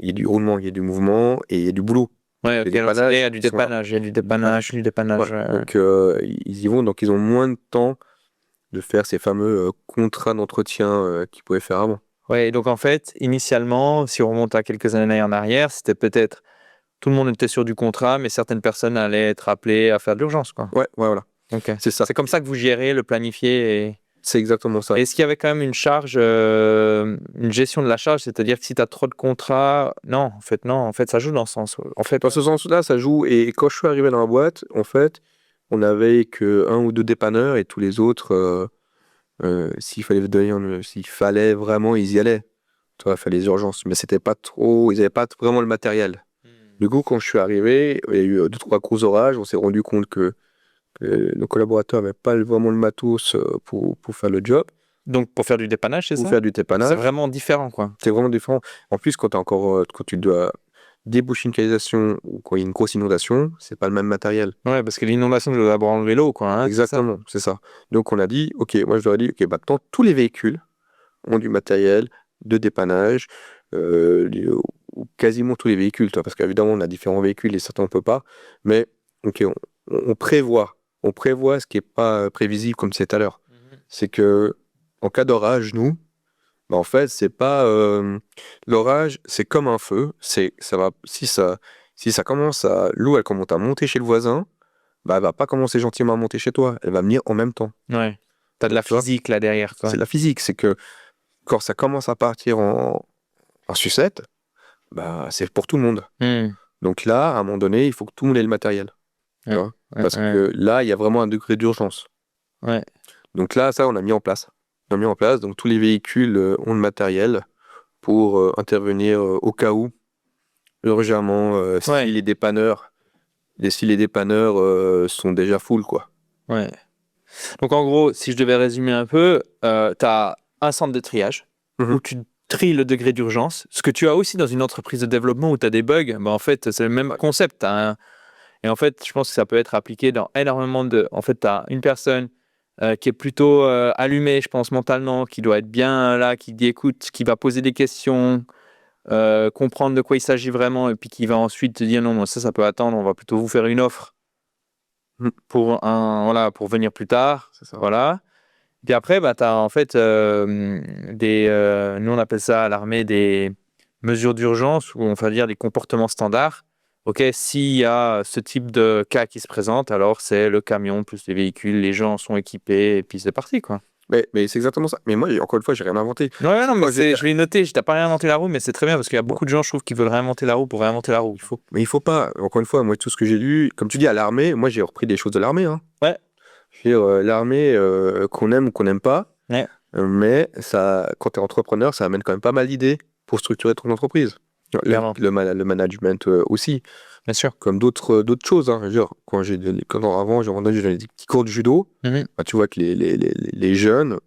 il y a du roulement, il y a du mouvement et il y a du boulot. Il y a du dépannage. Donc, ils y vont. Donc, ils ont moins de temps de faire ces fameux contrats d'entretien qu'ils pouvaient faire avant. Ouais, donc en fait, initialement, si on remonte à quelques années en arrière, c'était peut-être tout le monde était sur du contrat, mais certaines personnes allaient être appelées à faire de l'urgence, quoi. Ouais, voilà. Okay. C'est ça. C'est comme ça que vous gérez, le planifiez. C'est exactement ça. Est-ce qu'il y avait quand même une charge, une gestion de la charge, c'est-à-dire que si tu as trop de contrats, non, en fait, ça joue dans ce sens. En fait, dans ce sens-là, ça joue. Et quand je suis arrivé dans la boîte, en fait, on n'avait que 1 ou 2 dépanneurs et tous les autres, s'il fallait vraiment, ils y allaient. Tu vois, il fallait les urgences. Mais c'était pas trop, ils n'avaient pas vraiment le matériel. Du coup, quand je suis arrivé, il y a eu 2-3 gros orages. On s'est rendu compte que nos collaborateurs n'avaient pas vraiment le matos pour faire le job. Donc, pour faire du dépannage, c'est Pour ça? faire du dépannage. C'est vraiment différent, quoi. C'est vraiment différent. En plus, quand tu dois déboucher une canalisation ou quand il y a une grosse inondation, c'est pas le même matériel. Ouais, parce que l'inondation, je dois d'abord enlever l'eau, quoi. Hein, exactement, c'est ça. Donc, on a dit, OK, moi, je leur ai dit, OK, maintenant, tous les véhicules ont du matériel de dépannage, ou quasiment tous les véhicules, parce qu'évidemment, on a différents véhicules et certains, on peut pas. Mais, OK, on prévoit ce qui est pas prévisible, comme c'est tout à l'heure. C'est que, en cas d'orage, nous, en fait, c'est pas l'orage, c'est comme un feu. Si ça commence l'eau, elle commence à monter chez le voisin, elle va pas commencer gentiment à monter chez toi. Elle va venir en même temps. Ouais. T'as de la physique là derrière, quoi. C'est la physique, c'est que quand ça commence à partir en sucette, c'est pour tout le monde. Donc là, à un moment donné, il faut que tout le monde ait le matériel. Parce que là, il y a vraiment un degré d'urgence. Ouais. Donc là, ça, on a mis en place. Donc tous les véhicules ont le matériel pour intervenir au cas où, urgemment, si les dépanneurs sont déjà full, quoi. Ouais. Donc en gros, si je devais résumer un peu, tu as un centre de triage où tu tries le degré d'urgence. Ce que tu as aussi dans une entreprise de développement où tu as des bugs, en fait, c'est le même concept. Et en fait, je pense que ça peut être appliqué dans énormément de... En fait, tu as une personne qui est plutôt allumée, je pense, mentalement, qui doit être bien là, qui dit écoute, qui va poser des questions, comprendre de quoi il s'agit vraiment, et puis qui va ensuite te dire non, moi, ça peut attendre, on va plutôt vous faire une offre pour venir plus tard. C'est ça. Voilà. Puis après, tu as en fait nous on appelle ça à l'armée des mesures d'urgence, ou on va dire des comportements standards. Ok, s'il y a ce type de cas qui se présente, alors c'est le camion plus les véhicules, les gens sont équipés et puis c'est parti, quoi. Mais c'est exactement ça. Mais moi, encore une fois, j'ai rien inventé. Ouais, non, mais je l'ai noté, je t'ai pas réinventé la roue, mais c'est très bien parce qu'il y a beaucoup de gens, je trouve, qui veulent réinventer la roue pour réinventer la roue. Mais il faut pas. Encore une fois, moi, tout ce que j'ai lu, comme tu dis, à l'armée, moi, j'ai repris des choses de l'armée. Hein. Ouais. Je veux dire, l'armée, qu'on aime ou qu'on n'aime pas, mais ça, quand tu es entrepreneur, ça amène quand même pas mal d'idées pour structurer ton entreprise. Le management aussi. Bien sûr. Comme d'autres choses. Hein. Genre, avant, j'ai des petits cours de judo. Tu vois que les jeunes,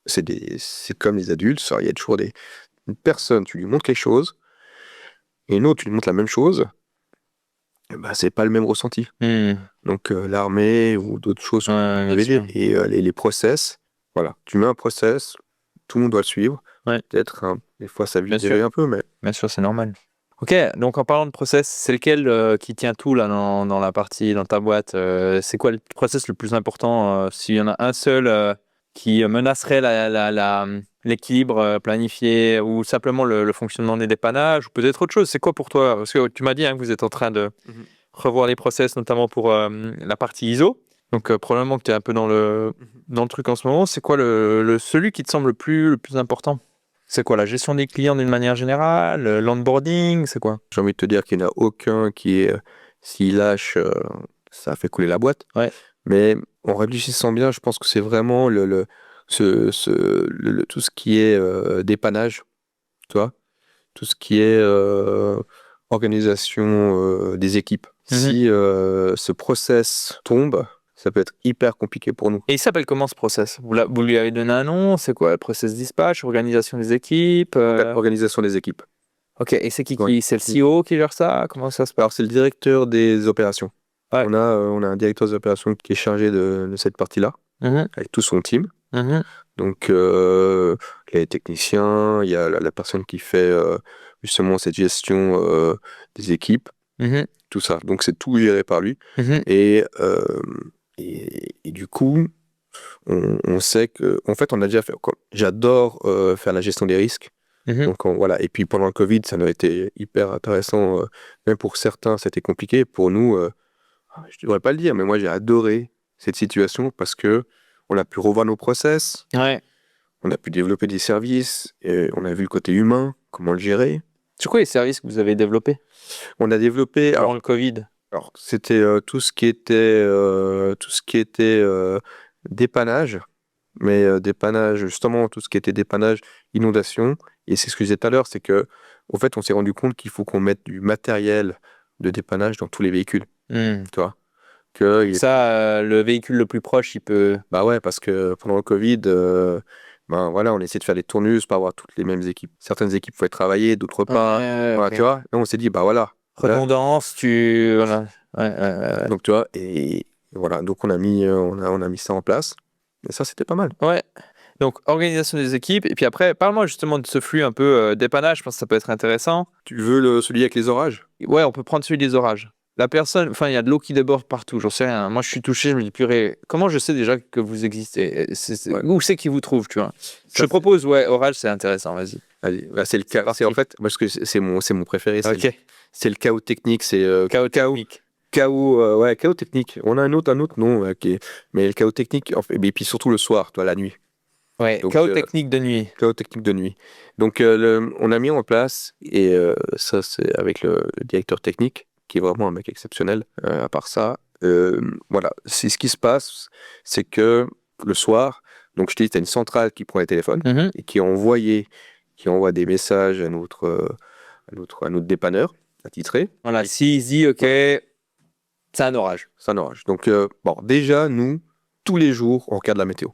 c'est comme les adultes. Il y a toujours une personne, tu lui montres quelque chose, et une autre, tu lui montres la même chose. C'est pas le même ressenti. Donc, l'armée ou d'autres choses, et les process. Voilà, tu mets un process, tout le monde doit le suivre. Peut-être, des fois, ça vite un peu, mais... Bien sûr, c'est normal. Ok, donc en parlant de process, c'est lequel qui tient tout là dans la partie, dans ta boîte c'est quoi le process le plus important s'il y en a un seul qui menacerait l'équilibre planifié ou simplement le fonctionnement des dépannages ou peut-être autre chose? C'est quoi pour toi? Parce que tu m'as dit que vous êtes en train de revoir les process, notamment pour la partie ISO. Donc probablement que tu es un peu dans le truc en ce moment. C'est quoi celui qui te semble le plus important? C'est quoi la gestion des clients d'une manière générale? L'onboarding, c'est quoi? J'ai envie de te dire qu'il n'y en a aucun qui est, s'il lâche, ça fait couler la boîte. Ouais. Mais en réfléchissant bien, je pense que c'est vraiment tout ce qui est dépannage, tu vois, tout ce qui est organisation des équipes. Si ce process tombe, ça peut être hyper compliqué pour nous. Et il s'appelle comment ce process? Vous lui avez donné un nom? C'est quoi le process dispatch? Organisation des équipes? Organisation des équipes. Ok, et c'est c'est le CEO qui gère ça? Comment ça se passe? Alors, c'est le directeur des opérations. Ouais. On a un directeur des opérations qui est chargé de cette partie-là, avec tout son team. Donc, il y a les techniciens, il y a la personne qui fait justement cette gestion des équipes, tout ça. Donc, c'est tout géré par lui. Et du coup, on sait que, en fait, on a déjà fait. J'adore faire la gestion des risques. Donc, voilà. Et puis, pendant le Covid, ça a été hyper intéressant. Même pour certains, c'était compliqué. Pour nous, je ne devrais pas le dire, mais moi, j'ai adoré cette situation parce que on a pu revoir nos process. Ouais. On a pu développer des services. Et on a vu le côté humain, comment le gérer. C'est quoi les services que vous avez développés? On a développé. Avant le Covid. Alors, c'était tout ce qui était dépannage, mais dépannage, justement, tout ce qui était dépannage, inondation. Et c'est ce que je disais tout à l'heure, c'est que, en fait, on s'est rendu compte qu'il faut qu'on mette du matériel de dépannage dans tous les véhicules. Tu vois le véhicule le plus proche, il peut... Bah ouais, parce que pendant le Covid, Ben voilà, on essaie de faire des tournus, pas avoir toutes les mêmes équipes. Certaines équipes pouvaient travailler, d'autres pas. Voilà, ok. tu vois. Et on s'est dit, bah voilà. Là, Redondance, voilà. Ouais. donc tu vois, et voilà, donc on a mis ça en place. Et ça, c'était pas mal. Ouais. Donc, organisation des équipes. Et puis après, parle-moi justement de ce flux un peu dépannage. Je pense que ça peut être intéressant. Tu veux celui avec les orages? Ouais, on peut prendre celui des orages. La personne, enfin, il y a de l'eau qui déborde partout. J'en sais rien. Moi, je suis touché. Je me dis, purée, comment je sais déjà que vous existez? Ouais. Où c'est qu'ils vous trouvent, tu vois? Ça, Je propose, ouais, orage, c'est intéressant. Vas-y. Allez, bah, c'est le cas. C'est en fait, parce que c'est mon préféré. Ok. C'est le chaos technique. C'est Chaos technique. chaos technique. On a un autre nom, mais le chaos technique. En fait, et puis surtout le soir, toi, la nuit. Ouais, Donc, chaos technique de nuit. chaos technique de nuit. Donc, on a mis en place, et ça, c'est avec le directeur technique, qui est vraiment un mec exceptionnel. À part ça, voilà. C'est ce qui se passe, c'est que le soir, donc je te dis, tu as une centrale qui prend les téléphones Mhm. et qui envoie des messages à notre dépanneur attitré. Voilà, s'il dit, ok, c'est un orage. C'est un orage. Donc, bon, déjà, nous, tous les jours, on regarde la météo.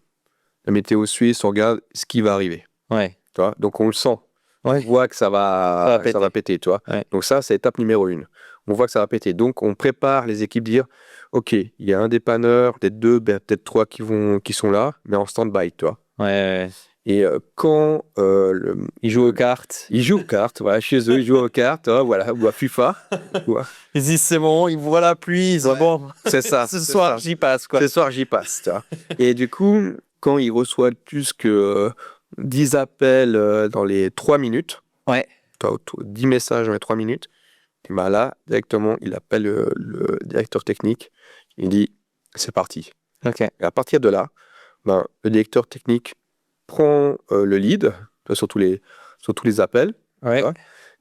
La météo suisse, on regarde ce qui va arriver. Ouais. Tu vois. Donc, on le sent. Ouais. On voit que ça va péter, tu vois. Ouais. Donc ça, c'est étape numéro 1. On voit que ça va péter. Donc, on prépare les équipes dire, OK, il y a un dépanneur, peut-être 2, peut-être 3 qui sont là, mais en stand-by, tu vois. Ouais. Et quand Ils jouent aux cartes. ils jouent aux cartes, voilà, chez eux, ils jouent aux cartes, voilà, ou à FIFA. Ils disent, c'est bon, ils voient la pluie. Ils disent, bon, C'est ça. ce soir, j'y passe, quoi. Ce soir, j'y passe, tu vois. Et du coup, quand ils reçoivent plus que 10 appels dans les 3 minutes, Ouais. 10 messages dans les 3 minutes, bah là, directement, il appelle le directeur technique. Il dit, c'est parti. Ok. Et à partir de là, ben, le directeur technique prend le lead sur tous les appels. Ouais. Alors,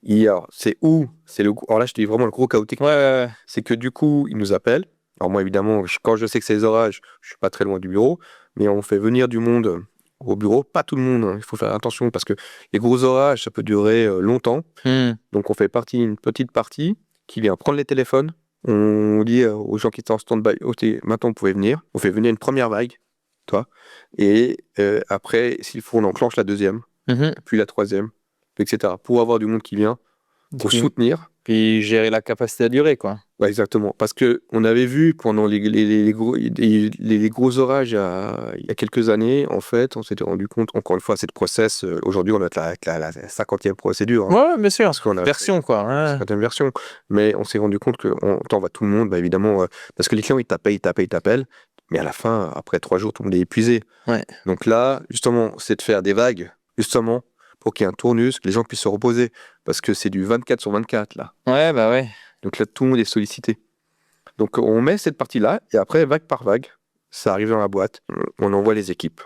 alors là, je te dis vraiment le gros chaos technique. Ouais. C'est que du coup, il nous appelle. Alors moi, évidemment, quand je sais que c'est les orages, je suis pas très loin du bureau, mais on fait venir du monde au bureau. Pas tout le monde, hein. Il faut faire attention parce que les gros orages, ça peut durer longtemps. Donc on fait une petite partie qui vient prendre les téléphones. On dit aux gens qui étaient en stand-by, ok, maintenant vous pouvez venir. On fait venir une première vague, toi. Et après, s'il faut, on enclenche la deuxième, puis la troisième, etc. Pour avoir du monde qui vient, pour soutenir. Puis gérer la capacité à durer, quoi. Ouais, exactement. Parce qu'on avait vu pendant les gros orages il y a quelques années, en fait, on s'était rendu compte, encore une fois, c'est le process. Aujourd'hui, on est avec la 50e procédure. Hein, Ouais, bien sûr. parce qu'on a version, quoi. Ouais. 50e version. Mais on s'est rendu compte qu'on t'envoie tout le monde, bah, évidemment, parce que les clients, ils t'appellent. Mais à la fin, après 3 jours, tout le monde est épuisé. Ouais. Donc là, justement, c'est de faire des vagues, justement, pour qu'il y ait un tournus, que les gens puissent se reposer. Parce que c'est du 24 sur 24, là. Ouais, bah ouais. Donc là, tout le monde est sollicité. Donc on met cette partie-là, et après, vague par vague, ça arrive dans la boîte, on envoie les équipes.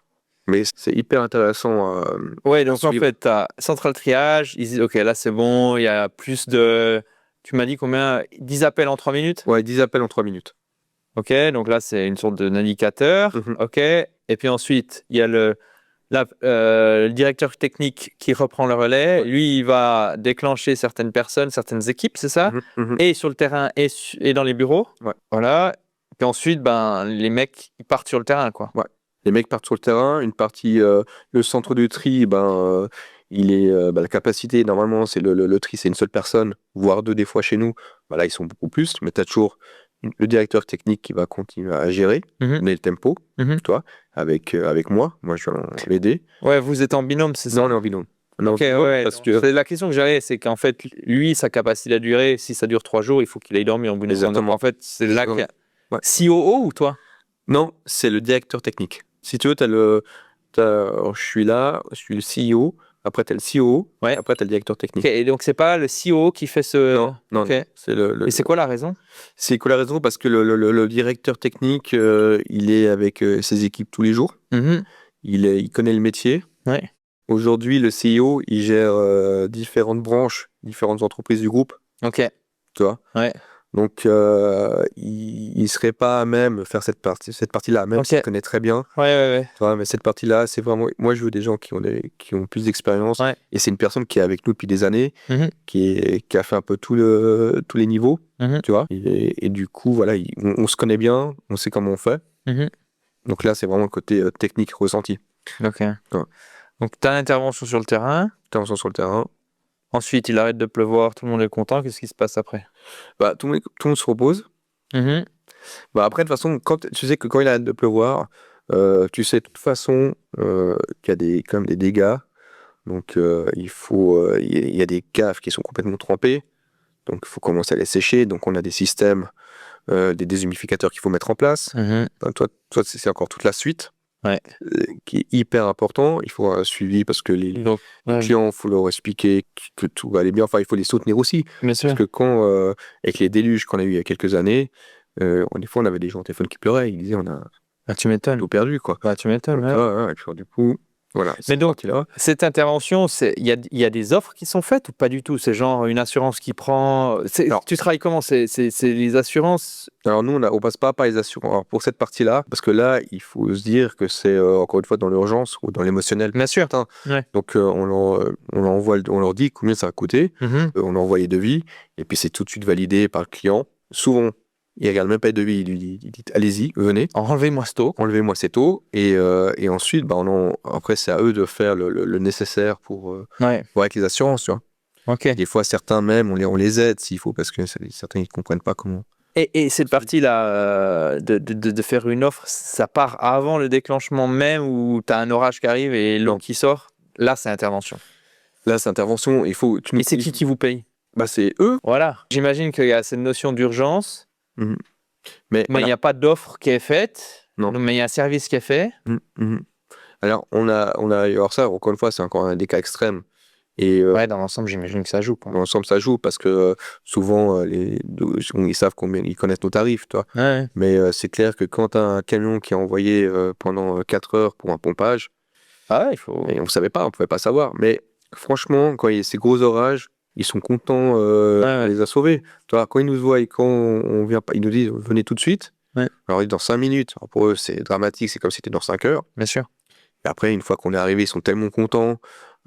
Mais c'est hyper intéressant. Ouais, donc en fait, tu as central triage, ils disent, ok, là c'est bon, il y a plus de... Tu m'as dit combien? 10 appels en 3 minutes? Ouais, 10 appels en 3 minutes. Ok, donc là c'est une sorte d'indicateur. Ok, et puis ensuite, il y a le directeur technique qui reprend le relais. Ouais. Lui, il va déclencher certaines personnes, certaines équipes, c'est ça? Et sur le terrain et dans les bureaux. Ouais. Voilà. Puis ensuite, ben, les mecs, ils partent sur le terrain, quoi. Ouais. Les mecs partent sur le terrain. Une partie, le centre de tri, il est, la capacité, normalement, c'est le tri, c'est une seule personne, voire 2 des fois chez nous. Là, ils sont beaucoup plus, mais tu as toujours le directeur technique qui va continuer à gérer, donner le tempo, toi, avec moi. Moi, je vais l'aider. Ouais, vous êtes en binôme, c'est ça? Non, on est en binôme. Parce que c'est la question que j'avais, c'est qu'en fait, lui, sa capacité à durer, si ça dure 3 jours, il faut qu'il aille dormir en binôme. Exactement. Donc, en fait, c'est là qu'il y a... Ouais. COO ou toi? Non, c'est le directeur technique. Si tu veux, je suis là, je suis le CEO. Après, tu as le COO. Ouais. Après, tu as le directeur technique. Okay, et donc, c'est pas le COO qui fait ce... Non, okay. Non. C'est et c'est quoi la raison? C'est quoi la raison? Parce que le directeur technique, il est avec ses équipes tous les jours. Il connaît le métier. Ouais. Aujourd'hui, le CEO, il gère différentes branches, différentes entreprises du groupe. Ok. Tu vois? Ouais. Donc, il ne serait pas à même faire cette partie-là, même s'il connaît très bien. Ouais. Tu vois, mais cette partie-là, c'est vraiment... Moi, je veux des gens qui ont plus d'expérience. Ouais. Et c'est une personne qui est avec nous depuis des années, qui a fait un peu tous les niveaux, tu vois. Et du coup, voilà, on se connaît bien, on sait comment on fait. Donc là, c'est vraiment le côté technique ressenti. Ok. Ouais. Donc, tu as l'intervention sur le terrain. Intervention sur le terrain. Ensuite, il arrête de pleuvoir, tout le monde est content. Qu'est-ce qui se passe après? Bah, tout le monde se repose. Bah, après, de toute façon, tu sais que quand il arrête de pleuvoir, tu sais de toute façon qu'il y a quand même des dégâts. Donc, il y a des caves qui sont complètement trempées. Donc, il faut commencer à les sécher. Donc, on a des systèmes, des déshumidificateurs qu'il faut mettre en place. Ben, toi, c'est encore toute la suite qui est hyper important. Il faut un suivi parce que les clients, il faut leur expliquer que tout va aller bien. Enfin, il faut les soutenir aussi. Bien sûr. Parce que quand, avec les déluges qu'on a eu il y a quelques années, des fois, on avait des gens au téléphone qui pleuraient. Ils disaient, on a tu m'étonnes. tout perdu, quoi. Tu m'étonnes. Et puis, du coup, voilà. Mais donc, cette intervention, il y a des offres qui sont faites ou pas du tout? C'est genre une assurance qui prend... Alors, tu travailles comment? C'est les assurances? Alors nous, on passe pas par les assurances. Alors, pour cette partie-là, parce que là, il faut se dire que c'est encore une fois dans l'urgence ou dans l'émotionnel. Bien sûr. Donc on leur dit combien ça va coûter, on leur envoie les devis, et puis c'est tout de suite validé par le client. Souvent, il regarde même pas les devis, il dit allez-y, venez. Enlevez-moi ce taux. Enlevez-moi ces taux, et ensuite, après, c'est à eux de faire le nécessaire pour avec les assurances, tu vois. Okay. Des fois, certains même, on les aide s'il faut, parce que certains, ils comprennent pas comment... Et cette partie-là, de faire une offre, ça part avant le déclenchement même où tu as un orage qui arrive et l'eau qui sort? Là, c'est intervention. Là, c'est intervention. Et c'est qui vous paye? Bah, c'est eux. Voilà. J'imagine qu'il y a cette notion d'urgence, mais il n'y a pas d'offre qui est faite, mais il y a un service qui est fait. Alors, alors ça, encore une fois, c'est encore un des cas extrêmes. Et dans l'ensemble, j'imagine que ça joue. Dans l'ensemble, ça joue parce que souvent, ils savent combien ils connaissent nos tarifs, toi. Mais c'est clair que quand tu as un camion qui est envoyé pendant 4 heures pour un pompage, et on ne savait pas, on ne pouvait pas savoir. Mais franchement, quand il y a ces gros orages, ils sont contents on les a sauvés. Toi, quand ils nous voient et quand on vient, ils nous disent venez tout de suite. Alors, dans 5 minutes, alors pour eux, c'est dramatique, c'est comme si c'était dans 5 heures. Bien sûr. Et après, une fois qu'on est arrivé, ils sont tellement contents.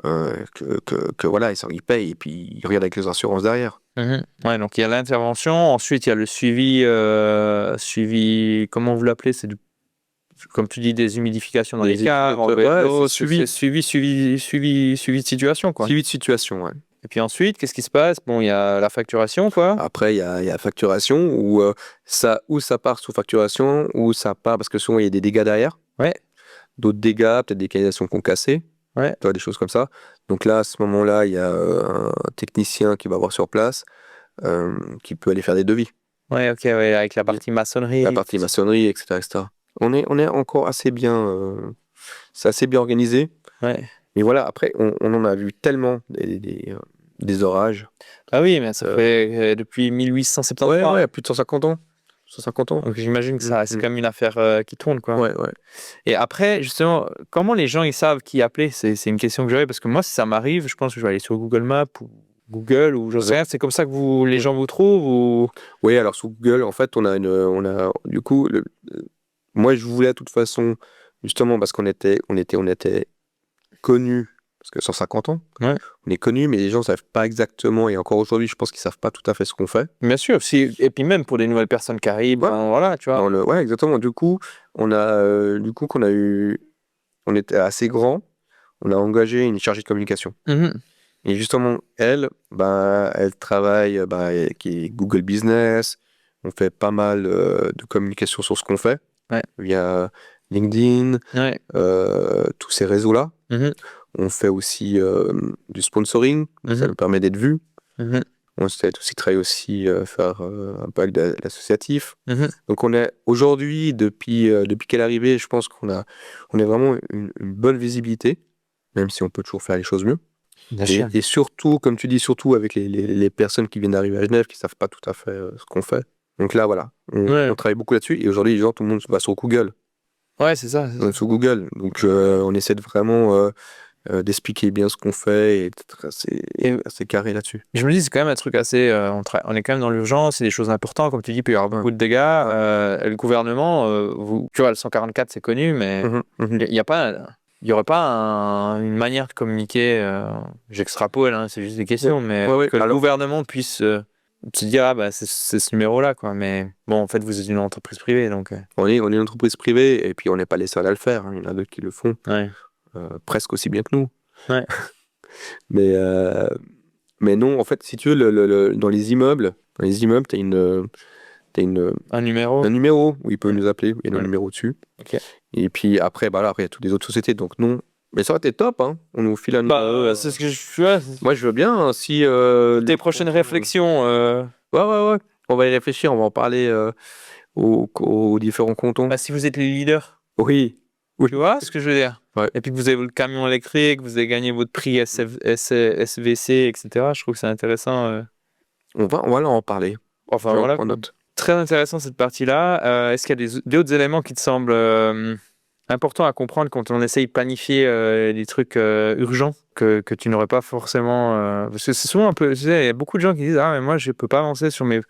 Que voilà, ils payent et puis ils regardent avec les assurances derrière. Donc il y a l'intervention, ensuite il y a le suivi, comment vous l'appelez? C'est comme tu dis, des humidifications dans les caves, suivi de situation, quoi. Suivi de situation, ouais. Et puis ensuite, qu'est-ce qui se passe? Bon, il y a la facturation, quoi. Après, il y a la facturation où ça part sous facturation, ou ça part parce que souvent il y a des dégâts derrière. D'autres dégâts, peut-être des canalisations concassées. Des choses comme ça. Donc là, à ce moment-là, il y a un technicien qui va voir sur place, qui peut aller faire des devis. Avec la partie maçonnerie. La partie maçonnerie, etc., etc. On est encore assez bien... c'est assez bien organisé. Mais voilà, après, on en a vu tellement des orages. Ah oui, mais ça fait depuis 1873. Plus de 150 ans. 150 ans. Donc j'imagine que ça, c'est quand même une affaire qui tourne, quoi. Et après, justement, comment les gens ils savent qui appeler? C'est une question que j'avais, parce que moi, si ça m'arrive, je pense que je vais aller sur Google Maps ou Google ou je sais rien. C'est comme ça que les gens vous trouvent ou... Oui, alors sur Google, en fait, du coup, moi, je voulais de toute façon, justement, parce qu'on était connus. Parce que 150 ans, on est connus, mais les gens ne savent pas exactement, et encore aujourd'hui, je pense qu'ils ne savent pas tout à fait ce qu'on fait. Bien sûr, et puis même pour des nouvelles personnes qui arrivent, voilà, tu vois. Exactement. Du coup, on était assez grand, on a engagé une chargée de communication. Et justement, elle travaille qui est Google Business, on fait pas mal de communication sur ce qu'on fait, via LinkedIn, tous ces réseaux-là. On fait aussi du sponsoring, ça nous permet d'être vus. On sait aussi travailler aussi, faire un peu de l'associatif. Donc on est aujourd'hui, depuis qu'elle est arrivée, je pense on a vraiment une bonne visibilité, même si on peut toujours faire les choses mieux. Et surtout, comme tu dis, surtout avec les personnes qui viennent d'arriver à Genève, qui ne savent pas tout à fait ce qu'on fait. Donc là, voilà, on travaille beaucoup là-dessus. Et aujourd'hui, tout le monde va sur Google. C'est ça. Sur Google. Donc on essaie de vraiment... d'expliquer bien ce qu'on fait et d'être assez carré là-dessus. Je me dis, c'est quand même un truc assez... on est quand même dans l'urgence, c'est des choses importantes, comme tu dis, il peut y avoir beaucoup de dégâts. Le gouvernement, tu vois, le 144, c'est connu, mais il y aurait pas une manière de communiquer, j'extrapole, c'est juste des questions, mais que le gouvernement puisse se dire, c'est ce numéro-là, quoi. Mais bon, en fait, vous êtes une entreprise privée, donc... On est une entreprise privée, et puis on n'est pas les seuls à le faire, il y en a d'autres qui le font. presque aussi bien que nous. Ouais. Mais non, en fait, si tu veux, dans les immeubles, t'as Un numéro. un numéro où ils peuvent nous appeler, il y a un numéro dessus. Ok. Et puis après, il y a toutes les autres sociétés, donc non. Mais ça aurait été top, hein. On nous file un. C'est ce que je vois. Moi, je veux bien, hein, si. Tes prochaines réflexions. Ouais. On va y réfléchir, on va en parler aux différents cantons. Bah, si vous êtes les leaders, Oui. tu vois ce que je veux dire? Ouais. Et puis que vous avez le camion électrique, vous avez gagné votre prix SVC, etc. Je trouve que c'est intéressant. On va en parler. Enfin, voilà. En note. Très intéressant cette partie-là. Est-ce qu'il y a d'autres éléments qui te semblent importants à comprendre quand on essaye de planifier des trucs urgents que tu n'aurais pas forcément... Parce que c'est souvent un peu... Tu sais, il y a beaucoup de gens qui disent « Ah, mais moi, je ne peux pas avancer sur mes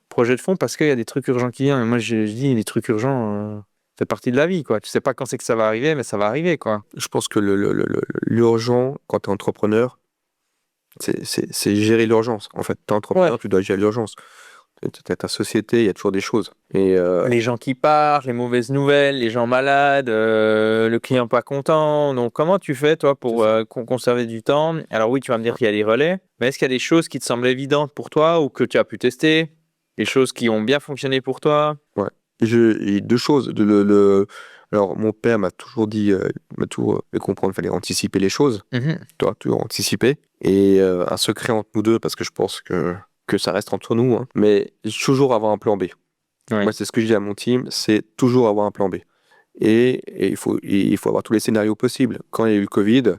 projets de fond parce qu'il y a des trucs urgents qui viennent. » Mais moi, je dis « Les trucs urgents, fait partie de la vie, quoi. Tu sais pas quand c'est que ça va arriver, mais ça va arriver, quoi. » Je pense que l'urgent, quand tu es entrepreneur, c'est gérer l'urgence. En fait, tu es entrepreneur, tu dois gérer l'urgence. Tu as ta société, il y a toujours des choses. Et les gens qui partent, les mauvaises nouvelles, les gens malades, le client pas content. Donc, comment tu fais, toi, pour conserver du temps? Alors oui, tu vas me dire qu'il y a des relais, mais est-ce qu'il y a des choses qui te semblent évidentes pour toi ou que tu as pu tester? Des choses qui ont bien fonctionné pour toi? Ouais. Et deux choses. Alors, mon père m'a toujours dit, m'a toujours fait comprendre qu'il fallait anticiper les choses. Toi, toujours anticiper. Et un secret entre nous deux, parce que je pense que ça reste entre nous, hein, mais toujours avoir un plan B. Ouais. Moi, c'est ce que je dis à mon team, c'est toujours avoir un plan B. Et il faut avoir tous les scénarios possibles. Quand il y a eu le Covid,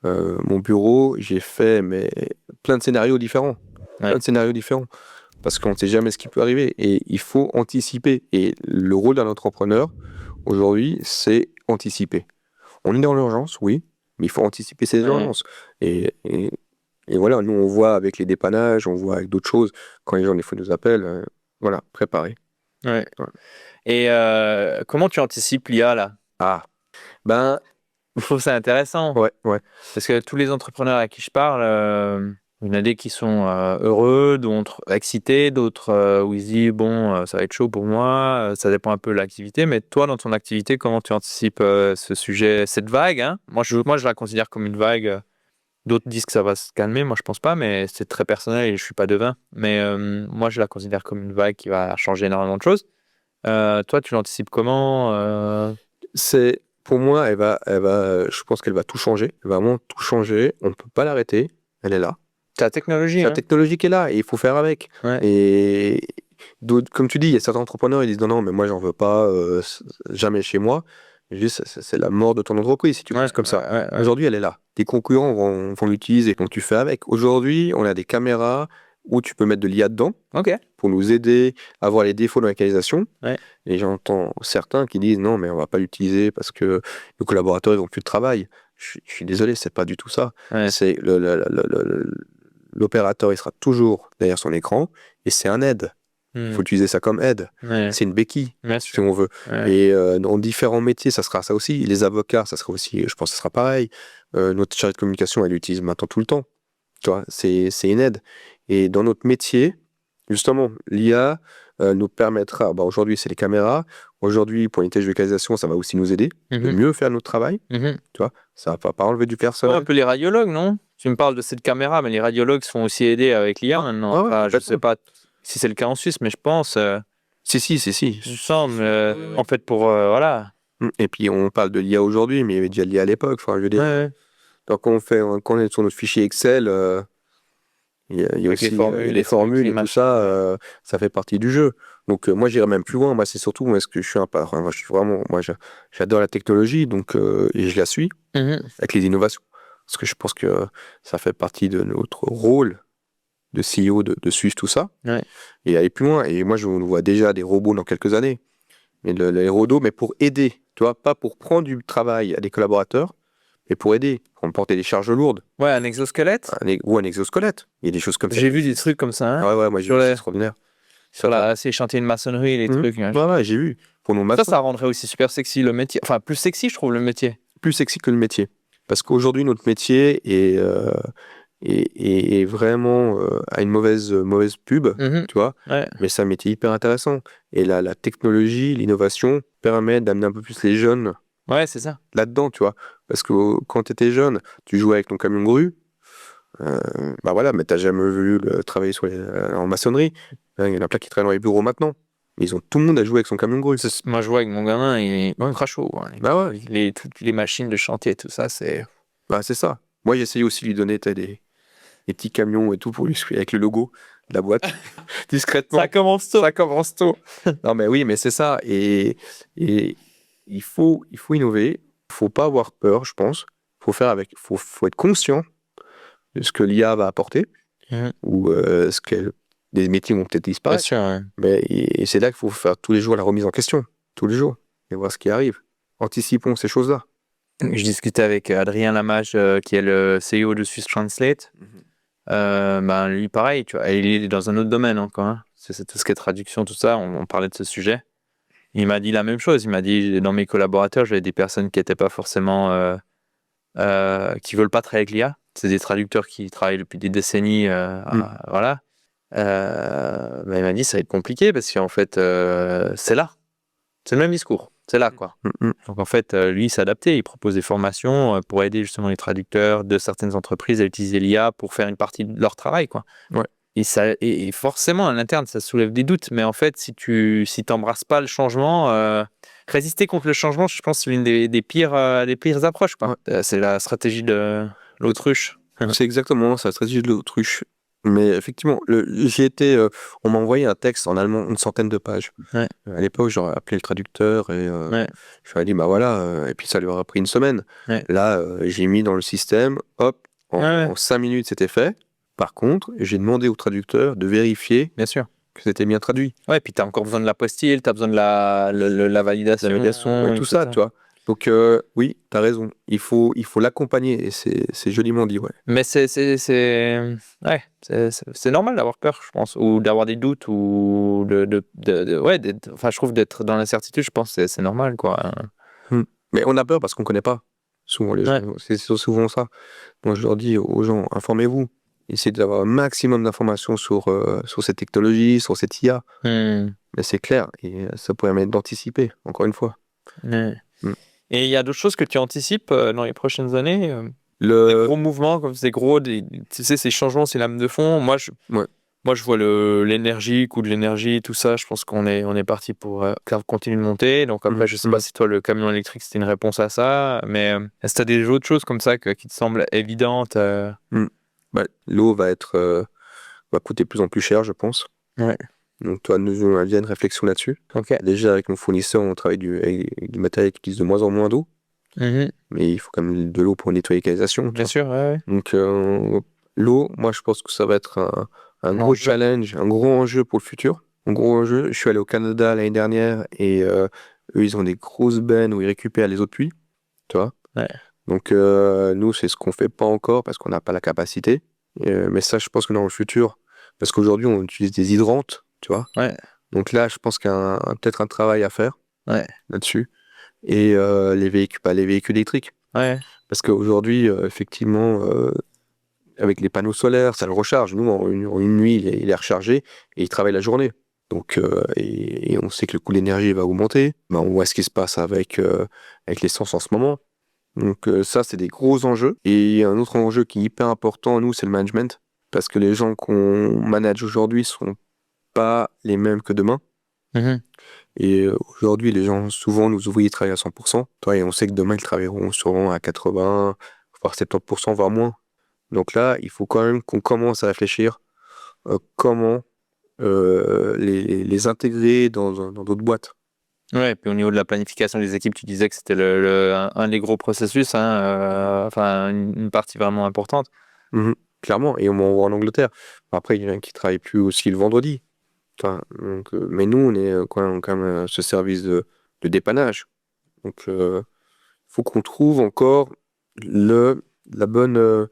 mon bureau, j'ai fait plein de scénarios différents. Ouais. Plein de scénarios différents. Parce qu'on ne sait jamais ce qui peut arriver. Et il faut anticiper. Et le rôle d'un entrepreneur, aujourd'hui, c'est anticiper. On est dans l'urgence, oui, mais il faut anticiper ces urgences. Et voilà, nous, on voit avec les dépannages, on voit avec d'autres choses, quand les gens, des fois, nous appellent, voilà, préparer. Ouais. Et comment tu anticipes l'IA, là? Ah, ben... Je trouve ça intéressant. Ouais. Parce que tous les entrepreneurs à qui je parle... Il y en a des qui sont heureux, d'autres excités, d'autres où ils se disent bon, ça va être chaud pour moi, ça dépend un peu de l'activité. Mais toi, dans ton activité, comment tu anticipes ce sujet, cette vague, hein? Moi, je la considère comme une vague. D'autres disent que ça va se calmer, moi je pense pas, mais c'est très personnel et je suis pas devin. Mais moi, je la considère comme une vague qui va changer énormément de choses. Toi, tu l'anticipes comment? Pour moi, je pense qu'elle va tout changer. Elle va vraiment tout changer. On ne peut pas l'arrêter. Elle est là. C'est la technologie. C'est la technologie qui est là et il faut faire avec. Ouais. Et comme tu dis, il y a certains entrepreneurs, ils disent non, mais moi, j'en veux pas, jamais chez moi. Juste, c'est la mort de ton entreprise si tu penses comme ça. Ouais. Aujourd'hui, elle est là. Tes concurrents vont l'utiliser, donc tu fais avec. Aujourd'hui, on a des caméras où tu peux mettre de l'IA dedans pour nous aider à voir les défauts de la localisation. Ouais. Et j'entends certains qui disent non, mais on va pas l'utiliser parce que nos collaborateurs ils vont plus de travail. Je suis désolé, c'est pas du tout ça. Ouais. C'est l'opérateur, il sera toujours derrière son écran et c'est un aide. Il faut utiliser ça comme aide. Ouais. C'est une béquille, si on veut. Ouais. Et dans différents métiers, ça sera ça aussi. Les avocats, ça sera aussi, je pense que ça sera pareil. Notre chargée de communication, elle l'utilise maintenant tout le temps. Tu vois, c'est une aide. Et dans notre métier, justement, l'IA nous permettra, aujourd'hui c'est les caméras, aujourd'hui pour une telle localisation, ça va aussi nous aider de mieux faire notre travail. Tu vois, ça va pas enlever du personnel. Un peu les radiologues, non? Tu me parles de cette caméra, mais les radiologues se font aussi aider avec l'IA maintenant. Enfin, je sais pas si c'est le cas en Suisse, mais je pense... Si. Je sens, en fait, pour... voilà. Et puis on parle de l'IA aujourd'hui, mais il y avait déjà l'IA à l'époque, enfin, je veux dire. Ouais. Donc quand on est sur notre fichier Excel... Il y a aussi les formules et tout ça, ça fait partie du jeu. Donc moi j'irais même plus loin. Moi c'est surtout est-ce que je suis j'adore la technologie donc et je la suis avec les innovations parce que je pense que ça fait partie de notre rôle de CEO de suivre tout ça et aller plus loin. Et moi je vois déjà des robots dans quelques années, mais les robots mais pour aider, tu vois, pas pour prendre du travail à des collaborateurs. Et pour aider, pour porter des charges lourdes. Ouais, un exosquelette. Ou un exosquelette. Il y a des choses comme ça. J'ai vu des trucs comme ça. Hein, ouais, moi j'ai vu, c'est extraordinaire. Sur ces chantiers de maçonnerie, les trucs. Ouais, j'ai vu. Pour nos maçons. Ça rendrait aussi super sexy le métier. Enfin, plus sexy, je trouve, le métier. Plus sexy que le métier. Parce qu'aujourd'hui, notre métier est vraiment à une mauvaise pub, tu vois. Ouais. Mais c'est un métier hyper intéressant. Et là, la technologie, l'innovation permet d'amener un peu plus les jeunes. Ouais, c'est ça. Là-dedans, tu vois. Parce que quand tu étais jeune, tu jouais avec ton camion grue. Bah voilà, mais t'as jamais vu travailler en maçonnerie. Il y en a plein qui travaillent dans les bureaux maintenant. Tout le monde a joué avec son camion grue. Moi, je vois avec mon gamin, il est ultra chaud. Hein. Bah ouais. Toutes les machines de chantier, tout ça, c'est... Bah c'est ça. Moi, j'ai essayé aussi de lui donner des petits camions et tout pour lui avec le logo de la boîte, discrètement. Ça commence tôt. Ça commence tôt. Non, mais oui, mais c'est ça. Et il faut innover. Il faut pas avoir peur, je pense. Faut être conscient de ce que l'IA va apporter ou des métiers vont peut-être disparaître. Bien sûr, ouais. Mais et c'est là qu'il faut faire tous les jours la remise en question, tous les jours, et voir ce qui arrive. Anticipons ces choses-là. Je discutais avec Adrien Lamage, qui est le CEO de Swiss Translate. Lui, pareil, tu vois, il est dans un autre domaine encore. Hein. C'est tout ce qui est traduction, tout ça. On parlait de ce sujet. Il m'a dit la même chose. Il m'a dit, dans mes collaborateurs, j'avais des personnes qui n'étaient pas forcément... qui veulent pas travailler avec l'IA. C'est des traducteurs qui travaillent depuis des décennies. Voilà. Mais il m'a dit, ça va être compliqué parce qu'en fait, c'est là. C'est le même discours. C'est là, quoi. Donc, en fait, lui, il s'est adapté. Il propose des formations pour aider justement les traducteurs de certaines entreprises à utiliser l'IA pour faire une partie de leur travail, quoi. Ouais. Et forcément, à l'interne, ça soulève des doutes. Mais en fait, si t'embrasses pas le changement, résister contre le changement, je pense, c'est l'une des pires approches, quoi. Ouais. C'est la stratégie de l'autruche. C'est exactement ça, la stratégie de l'autruche. Mais effectivement, on m'a envoyé un texte en allemand, une centaine de pages. Ouais. À l'époque, j'aurais appelé le traducteur et je lui ai dit, bah voilà, et puis ça lui aurait pris une semaine. Ouais. Là, j'ai mis dans le système, hop, en 5 minutes, c'était fait. Par contre, j'ai demandé au traducteur de vérifier Bien sûr. que c'était bien traduit. Ouais, puis tu as encore besoin de l'apostille, tu as besoin de la validation. La validation, tout ça, tu vois. Donc, oui, tu as raison. Il faut l'accompagner et c'est joliment dit, ouais. Mais c'est normal d'avoir peur, je pense, ou d'avoir des doutes, ou je trouve d'être dans l'incertitude, je pense que c'est normal, quoi. Mais on a peur parce qu'on connaît pas. Souvent, les gens, c'est souvent ça. Moi, je leur dis aux gens, informez-vous. Essayez d'avoir un maximum d'informations sur cette technologie, sur cette IA. Mais c'est clair, et ça pourrait permettre d'anticiper, encore une fois. Et il y a d'autres choses que tu anticipes dans les prochaines années des gros mouvements, comme tu sais, ces changements, ces lames de fond. Moi, je vois l'énergie, coût de l'énergie, tout ça. Je pense qu'on est parti pour continuer de monter. Donc après, je sais pas si toi, le camion électrique, c'était une réponse à ça. Mais est-ce que tu as des autres choses comme ça qui te semblent évidentes L'eau va coûter de plus en plus cher, je pense. Ouais. Donc, toi, nous avons une réflexion là-dessus. Okay. Déjà, avec nos fournisseurs, on travaille avec du matériel qui utilise de moins en moins d'eau. Mais il faut quand même de l'eau pour nettoyer les canalisations. Bien sûr, ouais. Donc, l'eau, moi, je pense que ça va être un gros challenge, un gros enjeu pour le futur. Un gros enjeu. Je suis allé au Canada l'année dernière et eux, ils ont des grosses bennes où ils récupèrent les eaux de pluie. Tu vois. Ouais. Donc, nous, c'est ce qu'on fait pas encore parce qu'on n'a pas la capacité. Mais ça, je pense que dans le futur, parce qu'aujourd'hui, on utilise des hydrantes, tu vois. Ouais. Donc là, je pense qu'il y a peut-être un travail à faire là-dessus. Et les véhicules électriques. Ouais. Parce qu'aujourd'hui, effectivement, avec les panneaux solaires, ça le recharge. Nous, en une nuit, il est rechargé et il travaille la journée. Donc, et on sait que le coût de l'énergie va augmenter. On voit ce qui se passe avec l'essence en ce moment. Donc ça, c'est des gros enjeux. Et un autre enjeu qui est hyper important, nous, c'est le management. Parce que les gens qu'on manage aujourd'hui sont pas les mêmes que demain. Et aujourd'hui, les gens, souvent, nos ouvriers travaillent à 100%. Et on sait que demain, ils travailleront sûrement à 80, voire 70%, voire moins. Donc là, il faut quand même qu'on commence à réfléchir comment les intégrer dans d'autres boîtes. Ouais, et puis au niveau de la planification des équipes, tu disais que c'était un des gros processus, une partie vraiment importante. Clairement, et on voit en Angleterre. Après, il y en a qui ne travaillent plus aussi le vendredi. Mais nous, on est quand même ce service de dépannage. Donc, il faut qu'on trouve encore la bonne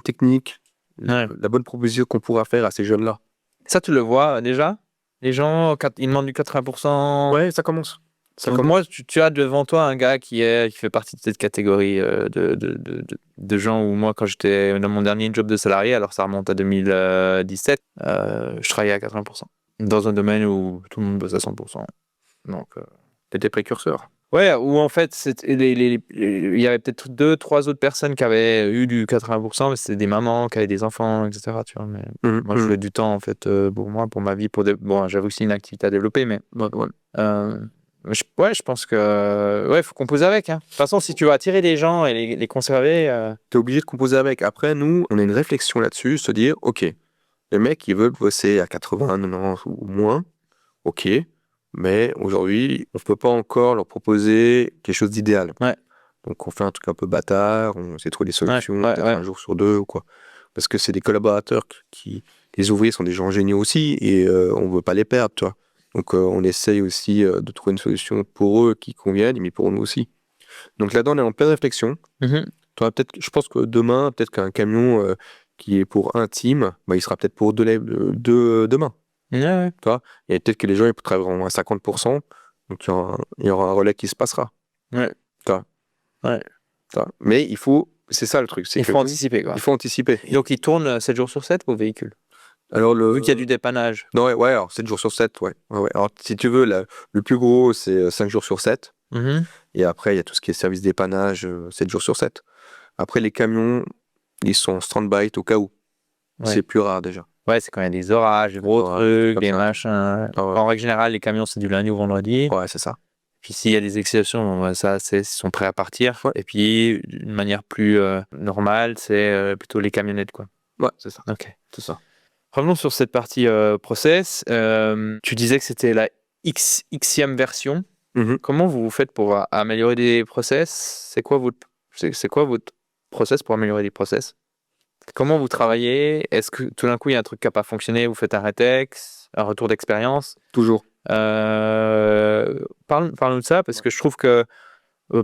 technique, la bonne proposition qu'on pourra faire à ces jeunes-là. Ça, tu le vois déjà? Les gens, ils demandent du 80%. Ouais, ça commence. Moi, tu as devant toi un gars qui fait partie de cette catégorie de gens où moi, quand j'étais dans mon dernier job de salarié, alors ça remonte à 2017, je travaillais à 80%. Dans un domaine où tout le monde bosse à 100%. Donc, t'étais précurseur. Ouais, ou en fait, il y avait peut-être 2-3 autres personnes qui avaient eu du 80%, mais c'était des mamans qui avaient des enfants, etc. Tu vois, mais moi, je voulais du temps, en fait, pour moi, pour ma vie. Bon, j'avoue que c'est une activité à développer, mais je pense que ouais, faut composer avec. Hein. De toute façon, si tu veux attirer des gens et les conserver. T'es obligé de composer avec. Après, nous, on a une réflexion là-dessus, se dire, ok, les mecs, ils veulent bosser à 80, 90 ou moins, ok, mais aujourd'hui, on ne peut pas encore leur proposer quelque chose d'idéal. Ouais. Donc, on fait un truc un peu bâtard, on essaie de trouver des solutions, Ouais, peut-être un jour sur deux ou quoi. Parce que c'est des collaborateurs les ouvriers sont des gens géniaux aussi et on ne veut pas les perdre, tu vois. Donc, on essaye aussi de trouver une solution pour eux qui convienne, mais pour nous aussi. Donc là-dedans, on est en pleine réflexion. Je pense que demain, peut-être qu'un camion qui est pour un team, bah, il sera peut-être pour deux demain. Ouais. Tu vois, et peut-être que les gens ils travailleront à 50%, donc il y aura un relais qui se passera. Ouais. Tu vois. Ouais. Tu vois. Mais c'est ça le truc. Il faut anticiper, quoi. Il faut anticiper. Et donc, ils tournent 7 jours sur 7 vos véhicules. Alors, vu qu'il y a du dépannage. Non, ouais, alors 7 jours sur 7, ouais. Alors, si tu veux, le plus gros, c'est 5 jours sur 7. Et après, il y a tout ce qui est service dépannage, 7 jours sur 7. Après, les camions, ils sont en stand-by au cas où. Ouais. C'est plus rare déjà. Ouais, c'est quand il y a des orages, des gros trucs, des machins. Ouais. En règle générale, les camions, c'est du lundi au vendredi. Ouais, c'est ça. Puis s'il y a des exceptions, ils sont prêts à partir. Ouais. Et puis, d'une manière plus normale, c'est plutôt les camionnettes, quoi. Ouais, c'est ça. Ok. C'est ça. Revenons sur cette partie process. Tu disais que c'était la Xème version. Comment vous faites pour améliorer des process? C'est quoi votre process pour améliorer des process? Comment vous travaillez? Est-ce que tout d'un coup, il y a un truc qui n'a pas fonctionné? Vous faites un rétex, un retour d'expérience? Toujours. Parle-nous de ça, parce que je trouve que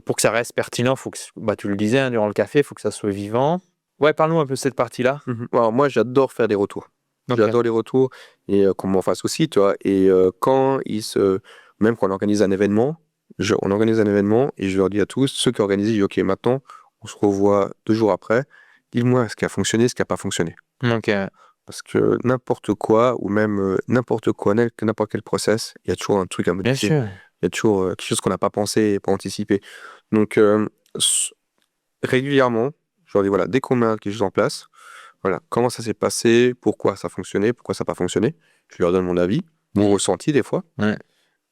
pour que ça reste pertinent, faut que, tu le disais hein, durant le café, il faut que ça soit vivant. Ouais, parle-nous un peu de cette partie-là. Alors, moi, j'adore faire des retours. Okay. J'adore les retours et qu'on m'en fasse aussi, tu vois. Et même quand on organise un événement, on organise un événement et je leur dis à tous, ceux qui organisent, je dis, ok, maintenant, on se revoit 2 jours après. Dis-moi ce qui a fonctionné, ce qui n'a pas fonctionné. Ok. Parce que n'importe quoi, ou même n'importe quel process, il y a toujours un truc à modifier. Bien sûr. Il y a toujours quelque chose qu'on n'a pas pensé et pas anticipé. Donc, régulièrement, je leur dis, voilà, dès qu'on met quelque chose en place, voilà, comment ça s'est passé, pourquoi ça a fonctionné, pourquoi ça n'a pas fonctionné. Je leur donne mon avis, mon ressenti des fois. Ouais.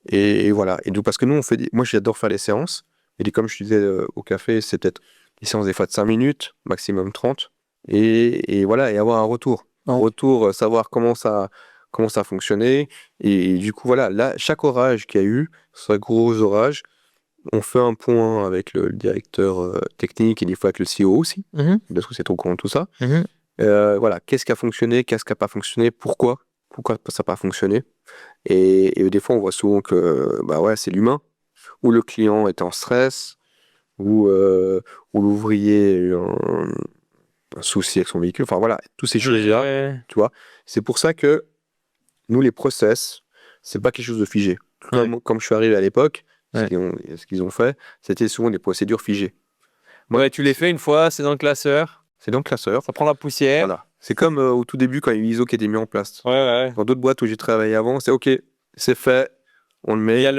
Et voilà. Et donc, parce que nous, moi, j'adore faire les séances. Et comme je disais au café, c'est peut-être des séances des fois de 5 minutes, maximum 30. Et voilà, et avoir un retour. Un retour, savoir comment ça a fonctionné. Et du coup, voilà, là, chaque orage qu'il y a eu, ce gros orage, on fait un point avec le directeur technique et des fois avec le CEO aussi. Parce que c'est au courant de tout ça. Voilà, qu'est-ce qui a fonctionné, qu'est-ce qui n'a pas fonctionné, pourquoi ça n'a pas fonctionné. Et des fois, on voit souvent que c'est l'humain, ou le client est en stress, ou l'ouvrier a eu un souci avec son véhicule. Enfin voilà, tous ces choses-là, tu vois. C'est pour ça que nous, les process, c'est pas quelque chose de figé. Comme je suis arrivé à l'époque, ce qu'ils ont fait, c'était souvent des procédures figées. Ouais, tu les fais une fois, c'est dans le classeur. C'est dans le classeur. Ça prend la poussière. Voilà. C'est comme au tout début quand il y a eu l'ISO qui était mis en place. Ouais. Dans d'autres boîtes où j'ai travaillé avant, c'est OK, c'est fait, on le met. Il y a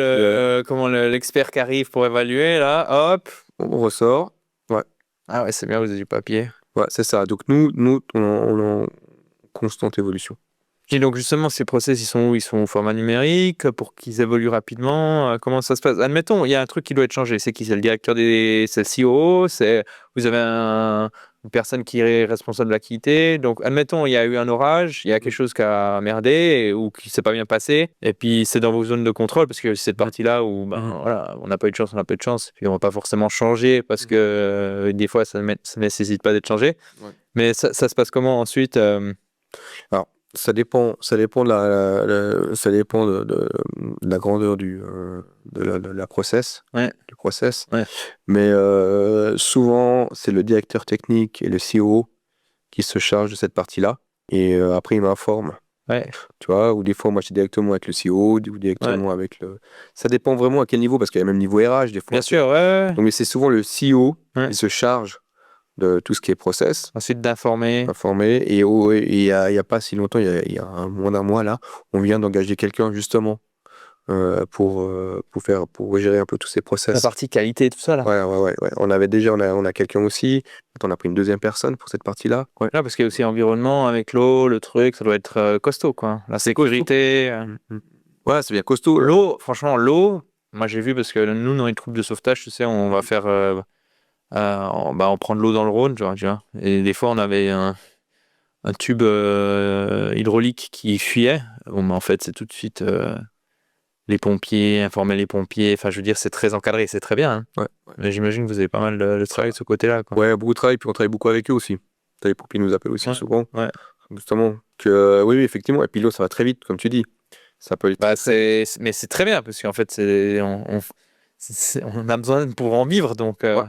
l'expert qui arrive pour évaluer, là, hop. On ressort. Ouais. Ah ouais, c'est bien, vous avez du papier. Ouais, c'est ça. Donc nous on est en constante évolution. Et donc justement, ces process, ils sont où? Ils sont au format numérique pour qu'ils évoluent rapidement. Comment ça se passe? Admettons, il y a un truc qui doit être changé. C'est qui? C'est le directeur c'est le CEO. Vous avez une personne qui est responsable de la qualité. Donc admettons, il y a eu un orage, il y a quelque chose qui a merdé ou qui s'est pas bien passé. Et puis c'est dans vos zones de contrôle parce que cette partie-là où voilà, on n'a pas eu de chance, on n'a pas eu de chance. Puis on va pas forcément changer parce que des fois ça nécessite pas d'être changé. Ouais. Mais ça se passe comment ensuite? Alors, ça dépend de la grandeur de la process, du process. Ouais. Mais souvent, c'est le directeur technique et le CEO qui se chargent de cette partie-là. Et après, ils m'informent. Ouais. Tu vois, ou des fois, moi, je suis directement avec le CEO, ou directement avec le... Ça dépend vraiment à quel niveau, parce qu'il y a même niveau RH, des fois. Bien sûr, ouais. Donc, mais c'est souvent le CEO qui se charge de tout ce qui est process. Ensuite d'informer. Et il y a pas si longtemps, il y a moins d'un mois là, on vient d'engager quelqu'un justement pour gérer un peu tous ces La process. partie qualité, tout ça, là. Ouais. On a quelqu'un aussi. On a pris une deuxième personne pour cette partie-là. Ouais. Là, parce qu'il y a aussi environnement avec l'eau, le truc, ça doit être costaud, quoi. La sécurité. Ouais, c'est bien costaud. L'eau, franchement, moi j'ai vu parce que nous, dans les troupes de sauvetage, tu sais, on va faire. On prend de l'eau dans le Rhône, tu vois. Et des fois, on avait un tube hydraulique qui fuyait. Bon, mais en fait, c'est tout de suite les pompiers, informer les pompiers. Enfin, je veux dire, c'est très encadré, c'est très bien. Hein. Ouais. Mais j'imagine que vous avez pas mal de travail de ce côté-là. Quoi. Ouais, beaucoup de travail, puis on travaille beaucoup avec eux aussi. Les pompiers nous appellent aussi souvent. Ouais. Justement. Oui, effectivement. Et puis l'eau, ça va très vite, comme tu dis. Ça peut être... mais c'est très bien, parce qu'en fait, on a besoin pour en vivre. Donc, Ouais.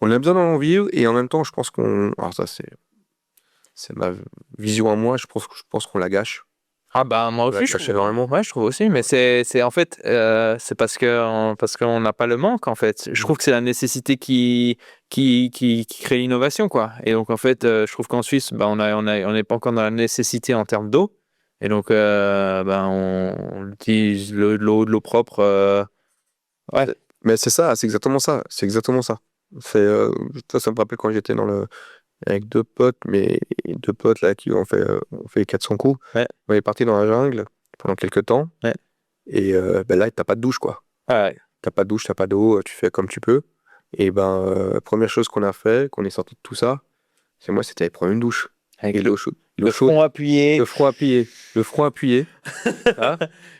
On a besoin d'en vivre, et en même temps, je pense qu'on... Alors ça, c'est ma vision à moi. Je pense qu'on la gâche. Ah bah moi aussi je trouve vraiment. Ouais, je trouve aussi, mais c'est en fait c'est parce qu'on n'a pas le manque en fait. Je trouve que c'est la nécessité qui crée l'innovation quoi. Et donc en fait je trouve qu'en Suisse on n'est pas encore dans la nécessité en termes d'eau. Et donc on utilise de l'eau propre. Ouais. Mais c'est ça, c'est exactement ça. Ça me rappelle quand j'étais avec deux potes là qui ont fait 400 coups. Ouais. On est parti dans la jungle pendant quelques temps. Ouais. Et là, t'as pas de douche, quoi. Ouais. T'as pas de douche, t'as pas d'eau, tu fais comme tu peux. Et première chose qu'on a fait, qu'on est sorti de tout ça, c'était prendre une douche. Avec et le front appuyé. Le front appuyé. Hein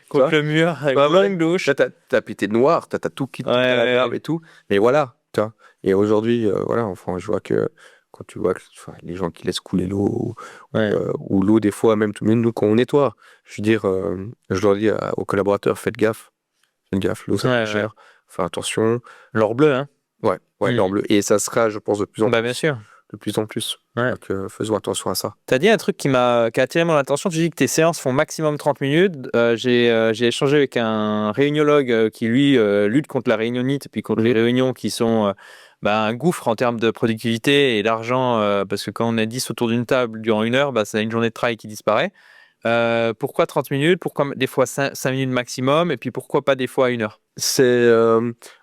contre le mur, avec une douche. T'as pété de noir, t'as tout quitté et tout. Mais voilà, tu vois. Et aujourd'hui, enfin, je vois que quand tu vois les gens qui laissent couler l'eau, ou l'eau des fois, même nous quand on nettoie, je veux dire, je leur dis aux collaborateurs, faites gaffe, l'eau ça coûte cher, faites attention. L'or bleu, hein. Ouais, l'or bleu. Et ça sera, je pense, de plus en plus. Bien sûr. De plus en plus. Ouais. Donc faisons attention à ça. Tu as dit un truc qui a attiré mon attention. Tu dis que tes séances font maximum 30 minutes. J'ai échangé avec un réuniologue qui, lui, lutte contre la réunionnite et puis contre les réunions qui sont un gouffre en termes de productivité et d'argent. Parce que quand on est 10 autour d'une table durant 1 heure, c'est une journée de travail qui disparaît. Pourquoi 30 minutes? Pourquoi des fois 5 minutes maximum? Et puis pourquoi pas des fois 1 heure? C'est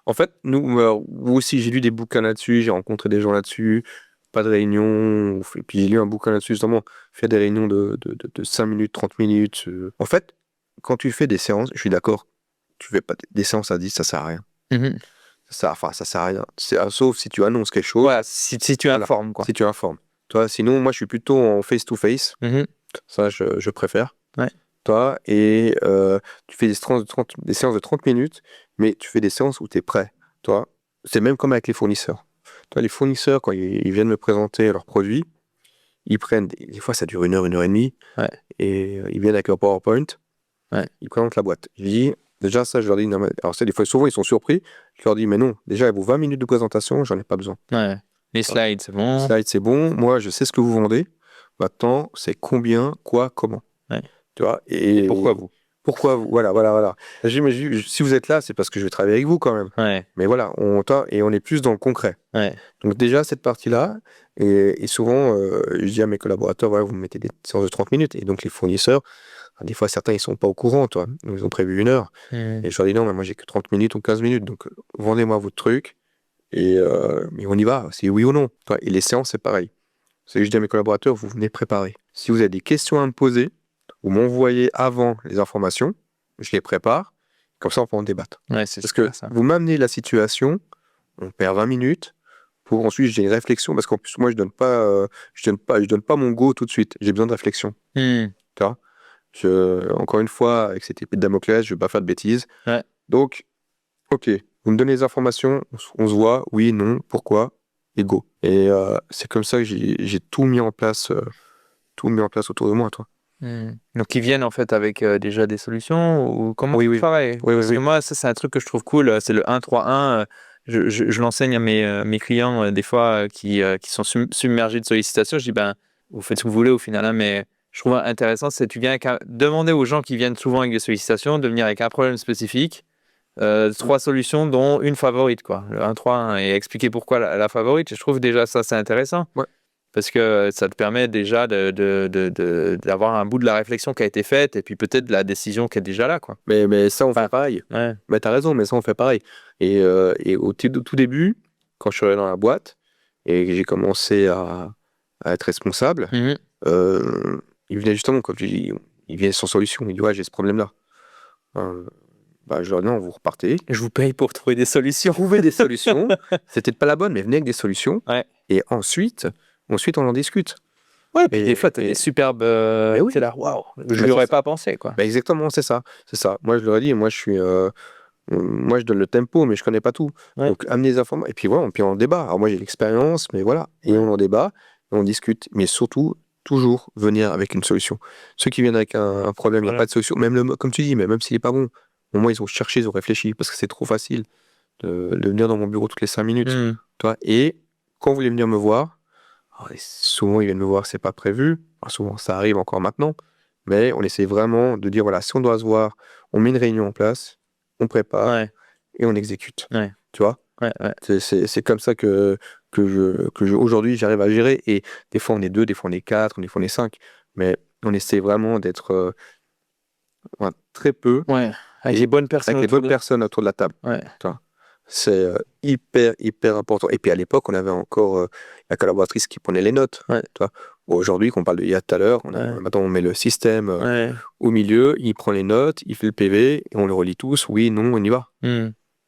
en fait, nous aussi, j'ai lu des bouquins là-dessus, j'ai rencontré des gens là-dessus. Pas de réunion, et puis j'ai lu un bouquin là-dessus justement, faire des réunions de 5 minutes, 30 minutes. En fait, quand tu fais des séances, je suis d'accord, tu fais pas des séances à 10, ça sert à rien. Ça sert à rien. Sauf si tu annonces quelque chose. Ouais, si tu informes, quoi. Si tu informes. Toi, sinon, moi, je suis plutôt en face-to-face. Ça, je préfère. Ouais. Toi, et tu fais des séances de 30 minutes, mais tu fais des séances où tu es prêt. Toi, c'est même comme avec les fournisseurs. Les fournisseurs, quand ils viennent me présenter leurs produits, ils prennent, des fois ça dure 1 heure, 1 heure et demie, et ils viennent avec leur PowerPoint, ils présentent la boîte. Je dis, déjà ça, je leur dis, non, alors ça, des fois, souvent ils sont surpris, je leur dis, mais non, déjà, il vaut 20 minutes de présentation, j'en ai pas besoin. Ouais. Les slides, c'est bon. Les slides, c'est bon, moi, je sais ce que vous vendez, maintenant, c'est combien, quoi, comment. Tu vois, et pourquoi vous? Pourquoi vous? Voilà. Si vous êtes là, c'est parce que je vais travailler avec vous quand même. Ouais. Mais voilà, on est plus dans le concret. Ouais. Donc déjà, cette partie-là, et souvent, je dis à mes collaborateurs, voilà, vous me mettez des séances de 30 minutes. Et donc les fournisseurs, des fois, certains, ils sont pas au courant, toi. Donc, ils ont prévu 1 heure. Et je leur dis, non, mais moi, j'ai que 30 minutes ou 15 minutes. Donc, vendez-moi votre truc. Et on y va, c'est oui ou non. Et les séances, c'est pareil. Je dis à mes collaborateurs, vous venez préparer. Si vous avez des questions à me poser, vous m'envoyez avant les informations, je les prépare, comme ça on peut en débattre. Ouais, parce que ça. Vous m'amenez la situation, on perd 20 minutes, pour ensuite j'ai une réflexion, parce qu'en plus moi je donne pas mon go tout de suite, j'ai besoin de réflexion. Tu vois, encore une fois, avec cette épée de Damoclès, je vais pas faire de bêtises. Ouais. Donc, ok, vous me donnez les informations, on se voit, oui, non, pourquoi, et go. Et c'est comme ça que j'ai tout mis en place autour de moi, toi. Donc ils viennent en fait avec déjà des solutions ou comment tu travailles? Parce que moi ça c'est un truc que je trouve cool, c'est le 1-3-1. Je l'enseigne à mes clients des fois qui sont submergés de sollicitations. Je dis vous faites ce que vous voulez au final, hein, mais je trouve intéressant, c'est tu viens demander aux gens qui viennent souvent avec des sollicitations de venir avec un problème spécifique, 3 solutions dont une favorite quoi, le 1-3-1 et expliquer pourquoi la favorite. Je trouve déjà ça c'est intéressant. Ouais. parce que ça te permet déjà d'avoir un bout de la réflexion qui a été faite et puis peut-être de la décision qui est déjà là, quoi. Mais ça, on fait pareil. Ouais. Mais t'as raison, mais ça, on fait pareil. Et au tout début, quand je suis allé dans la boîte et que j'ai commencé à être responsable, il venait justement, comme tu dis, il vient sans solution. Il dit, ouais, j'ai ce problème-là. Je leur dis, non, vous repartez. Je vous paye pour trouver des solutions. Trouver des solutions. C'était pas la bonne, mais venez avec des solutions. Ouais. Et ensuite, on en discute. Ouais, puis des fois, tu as des superbes. Oui. T'es là, waouh, je n'y aurais pas pensé, quoi. Exactement, c'est ça. Moi, je leur ai dit, moi, je donne le tempo, mais je connais pas tout. Ouais. Donc, amener des informations. Et puis voilà, puis on débat. Alors, moi, j'ai l'expérience, mais voilà. Et on en débat, et on discute. Mais surtout, toujours venir avec une solution. Ceux qui viennent avec un problème, il n'y a pas de solution. Même comme tu dis, mais même s'il n'est pas bon, au moins, ils ont cherché, ils ont réfléchi, parce que c'est trop facile de venir dans mon bureau toutes les 5 minutes. Toi. Et quand vous voulez venir me voir, souvent, ils viennent me voir, c'est pas prévu. Alors, souvent, ça arrive encore maintenant. Mais on essaie vraiment de dire, voilà, si on doit se voir, on met une réunion en place, on prépare et on exécute. Ouais. Tu vois, c'est comme ça que aujourd'hui, j'arrive à gérer. Et des fois, on est 2, des fois, on est 4, des fois, on est 5. Mais on essaie vraiment d'être très peu avec les bonnes personnes, avec les bonnes personnes autour de la table. Tu vois. C'est hyper, hyper important. Et puis, à l'époque, on avait encore la collaboratrice qui prenait les notes. Tu vois. Aujourd'hui, qu'on parle de IA tout à l'heure, maintenant on met le système au milieu, il prend les notes, il fait le PV, et on le relit tous, oui, non, on y va.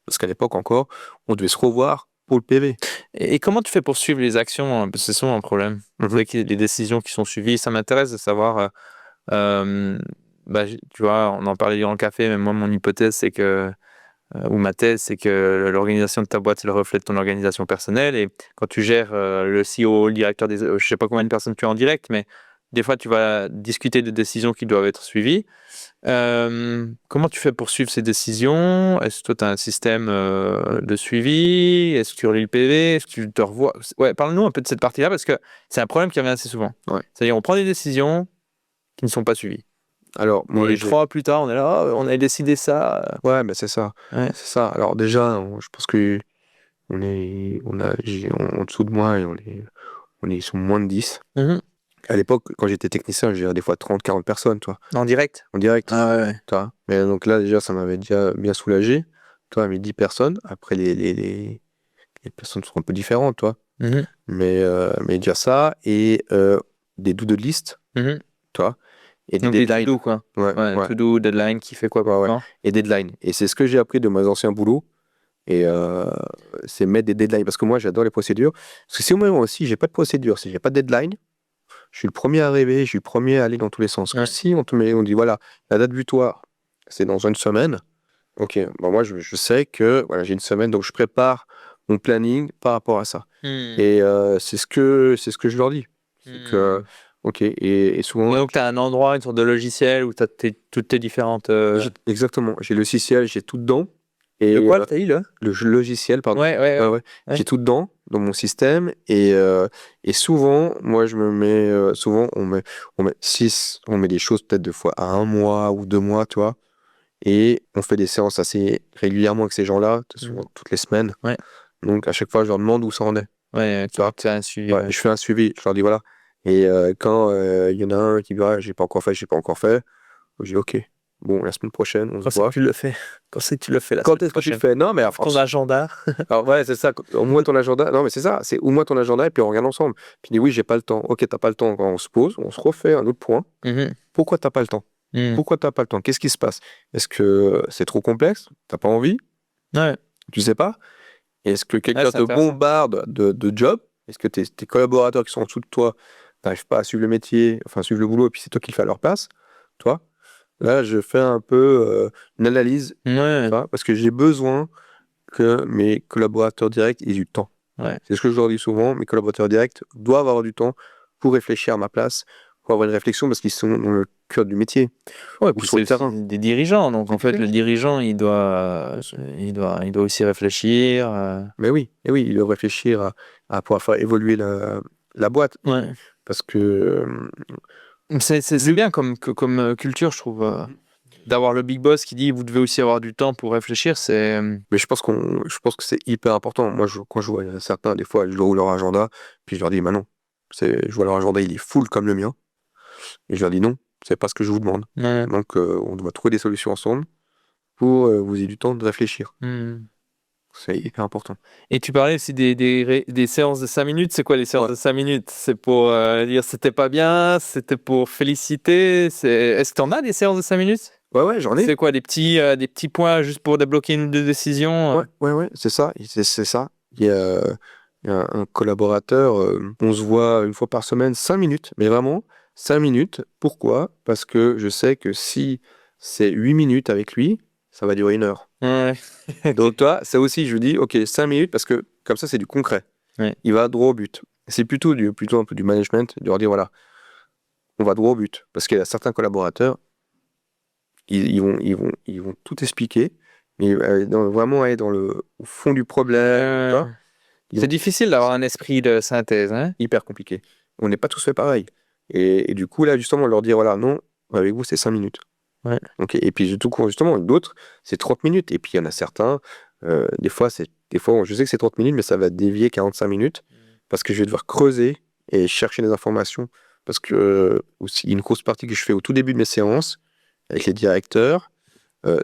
Parce qu'à l'époque encore, on devait se revoir pour le PV. Et comment tu fais pour suivre les actions? C'est souvent un problème. Avec les décisions qui sont suivies, ça m'intéresse de savoir, tu vois, on en parlait dans le café, mais moi, mon hypothèse, c'est que ou ma thèse, c'est que l'organisation de ta boîte, c'est le reflet de ton organisation personnelle. Et quand tu gères le CEO, le directeur des... je sais pas combien de personnes tu as en direct, mais des fois, tu vas discuter de décisions qui doivent être suivies. Comment tu fais pour suivre ces décisions? Est-ce que toi, tu as un système de suivi? Est-ce que tu relis le PV? Est-ce que tu te revois? Parle-nous un peu de cette partie-là, parce que c'est un problème qui revient assez souvent. C'est-à-dire, on prend des décisions qui ne sont pas suivies. Alors, moi, 3 mois plus tard, on est là, on avait décidé ça. Ouais, mais c'est ça. C'est ça. Alors déjà, je pense que en dessous de moi, ils sont moins de 10. À l'époque, quand j'étais technicien, je gérais des fois 30, 40 personnes, toi. En direct? En direct. Ah ouais. Toi. Mais donc là, déjà, ça m'avait déjà bien soulagé. Toi, mais 10 personnes. Après, les personnes sont un peu différentes, toi. Mais déjà ça, et des do de liste, toi. Et donc des to-do, quoi. To-do, deadline, qui fait quoi, et deadline. Et c'est ce que j'ai appris de mes anciens boulots. Et c'est mettre des deadlines. Parce que moi, j'adore les procédures. Parce que si moi aussi, j'ai pas de procédure, si j'ai pas de deadline, je suis le premier à arriver, je suis le premier à aller dans tous les sens. Si on dit, voilà, la date butoir, c'est dans une semaine. Ok, moi, je sais que voilà, j'ai une semaine, donc je prépare mon planning par rapport à ça. Et c'est ce que je leur dis. Ok, et souvent... Donc, tu as un endroit, une sorte de logiciel où tu as toutes tes différentes... Exactement, j'ai le logiciel, j'ai tout dedans. Et le quoi, t'as eu là? Le logiciel, pardon. Ouais. J'ai tout dedans, dans mon système. Et souvent, moi, je me mets... souvent, on met des choses peut-être 2 fois à 1 mois ou 2 mois, tu vois. Et on fait des séances assez régulièrement avec ces gens-là, souvent toutes les semaines. Donc, à chaque fois, je leur demande où ça en est. Tu fais un suivi. Je fais un suivi, je leur dis voilà. Et quand il y en a un qui dit j'ai pas encore fait, je dis ok, bon, la semaine prochaine, on se voit. Tu le fais. Quand c'est que tu le fais la Quand semaine est-ce que tu prochaine? le fais? Non, mais Ton agenda. Alors, ouais, c'est ça. Au moins ton agenda. Non, mais c'est ça. C'est au moins ton agenda et puis on regarde ensemble. Puis il dit oui, j'ai pas le temps. Ok, t'as pas le temps. Quand on se pose, on se refait un autre point. Pourquoi t'as pas le temps? Pourquoi t'as pas le temps? Qu'est-ce qui se passe? Est-ce que c'est trop complexe? T'as pas envie? Tu sais pas? Est-ce que quelqu'un te bombarde de jobs? Est-ce que tes collaborateurs qui sont en dessous de toi n'arrivent pas à suivre le métier, enfin suivre le boulot, et puis c'est toi qui le fais à leur place? Toi? Là, je fais un peu une analyse, parce que j'ai besoin que mes collaborateurs directs aient du temps. C'est ce que je leur dis souvent, mes collaborateurs directs doivent avoir du temps pour réfléchir à ma place, pour avoir une réflexion, parce qu'ils sont dans le cœur du métier. Puis c'est des dirigeants, donc en fait, le dirigeant, il doit aussi réfléchir. Mais oui, il doit réfléchir à pouvoir faire évoluer la boîte. Parce que... c'est bien comme culture, je trouve. D'avoir le big boss qui dit vous devez aussi avoir du temps pour réfléchir, c'est... Mais je pense que c'est hyper important. Moi, quand je vois certains, des fois, je roule leur agenda, puis je leur dis, non, Je vois leur agenda, il est full comme le mien. Et je leur dis non, c'est pas ce que je vous demande. Ouais. Donc, on doit trouver des solutions ensemble pour vous ayez du temps de réfléchir. C'est hyper important. Et tu parlais aussi des séances de 5 minutes. C'est quoi les séances de 5 minutes? C'est pour dire c'était pas bien, c'était pour féliciter. Est-ce que tu en as des séances de 5 minutes? Ouais, j'en ai. C'est quoi des petits points juste pour débloquer une ou deux décisions? Ouais, c'est ça. C'est ça. Il y a un collaborateur, on se voit une fois par semaine, 5 minutes, mais vraiment 5 minutes. Pourquoi? Parce que je sais que si c'est 8 minutes avec lui, ça va durer 1 heure. Ouais. Donc toi, ça aussi, je dis, ok, 5 minutes, parce que comme ça, c'est du concret. Ouais. Il va droit au but. C'est plutôt un peu du management, de leur dire, voilà, on va droit au but. Parce qu'il y a certains collaborateurs, ils vont tout expliquer, mais vraiment aller au fond du problème. Tu vois. C'est difficile d'avoir un esprit de synthèse, hein? Hyper compliqué. On n'est pas tous fait pareil. Et du coup, là, justement, on leur dit, voilà, non, avec vous, c'est 5 minutes. Ouais. Okay. Et puis, justement, d'autres, c'est 30 minutes. Et puis, il y en a certains, des fois, je sais que c'est 30 minutes, mais ça va dévier 45 minutes parce que je vais devoir creuser et chercher des informations. Parce que, aussi, une grosse partie que je fais au tout début de mes séances avec les directeurs,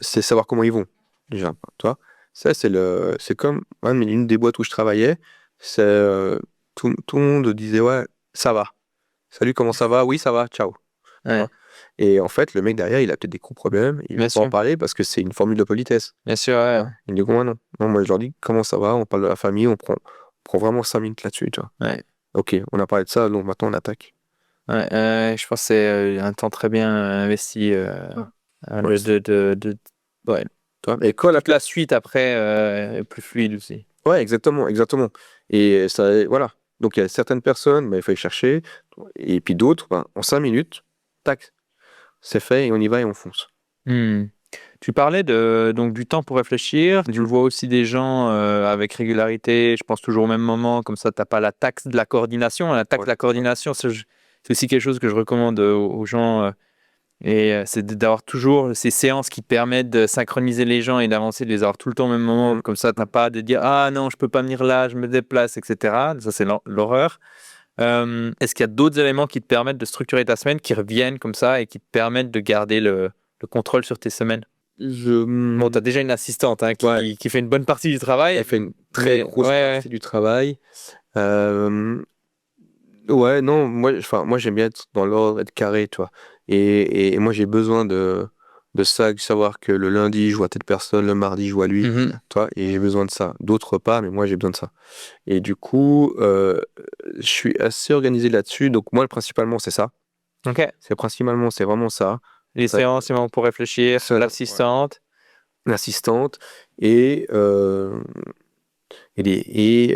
c'est savoir comment ils vont. Déjà, toi. Ça, c'est comme une des boîtes où je travaillais. C'est tout le monde disait ouais, ça va. Salut, comment ça va? Oui, ça va, ciao. Ouais. Et en fait, le mec derrière, il a peut-être des gros problèmes. Il va pas en parler parce que c'est une formule de politesse. Bien sûr, ouais. Il dit moi non. Non, moi je leur dis comment ça va, on parle de la famille, on prend vraiment 5 minutes là-dessus, tu vois. Ouais. Ok, on a parlé de ça, donc maintenant on attaque. Ouais, je pense que c'est un temps très bien investi. Ouais. Toi, et quand la suite après est plus fluide aussi. Ouais, exactement. Et ça, voilà. Donc il y a certaines personnes, il faut y chercher, et puis d'autres, en 5 minutes, tac, c'est fait et on y va et on fonce. Tu parlais donc du temps pour réfléchir. Tu le vois aussi des gens avec régularité. Je pense toujours au même moment, comme ça, t'as pas la taxe de la coordination. La taxe de la coordination, c'est aussi quelque chose que je recommande aux gens. Et c'est d'avoir toujours ces séances qui permettent de synchroniser les gens et d'avancer, de les avoir tout le temps au même moment. Comme ça, tu n'as pas de dire « Ah non, je peux pas venir là, je me déplace, etc. » Ça, c'est l'horreur. Est-ce qu'il y a d'autres éléments qui te permettent de structurer ta semaine, qui reviennent comme ça et qui te permettent de garder le contrôle sur tes semaines? Bon, tu as déjà une assistante qui fait une bonne partie du travail. Elle fait une très grosse partie du travail. Ouais, non, moi j'aime bien être dans l'ordre, être carré, tu vois. Et moi j'ai besoin de ça, de savoir que le lundi je vois telle personne, le mardi je vois lui, toi, et j'ai besoin de ça. D'autres pas, mais moi j'ai besoin de ça. Et du coup, je suis assez organisé là-dessus. Donc moi principalement c'est ça. Ok. C'est vraiment ça. Les séances, c'est vraiment pour réfléchir, l'assistante. Ouais. L'assistante et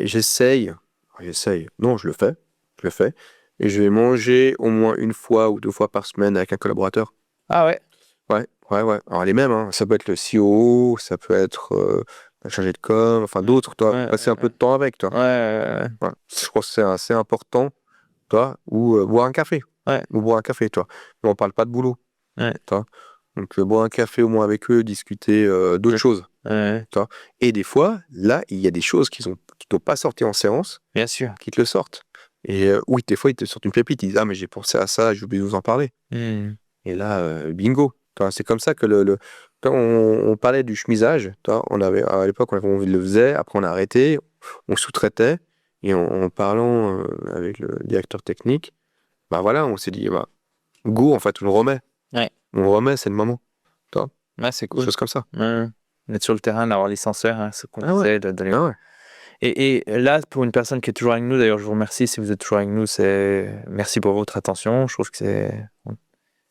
j'essaye. Non, je le fais. Et je vais manger au moins 1 fois ou 2 fois par semaine avec un collaborateur. Ah ouais? Ouais. Alors les mêmes, hein. Ça peut être le COO, ça peut être un chargé de com, enfin d'autres, toi. Passer un peu de temps avec, toi. Ouais. Je pense que c'est assez important, toi, ou boire un café. Ou boire un café, toi. Mais on parle pas de boulot. Toi. Donc boire un café au moins avec eux, discuter d'autres choses. Toi. Et des fois, là, il y a des choses qui ne t'ont pas sorti en séance. Bien sûr. Qui te le sortent. Et oui, des fois, ils te sortent une pépite. Ils disent « Ah, mais j'ai pensé à ça, j'ai oublié de vous en parler. » Et là, bingo. C'est comme ça que quand on parlait du chemisage, à l'époque, on le faisait, après on a arrêté, on sous-traitait, et en parlant avec le directeur technique, voilà, on s'est dit, go, en fait, on le remet. On remet, c'est le moment. C'est cool. Des choses comme ça. D'être sur le terrain, d'avoir les senseurs, ce qu'on disait, d'aller... Et là, pour une personne qui est toujours avec nous, d'ailleurs, je vous remercie si vous êtes toujours avec nous. Merci pour votre attention. Je trouve que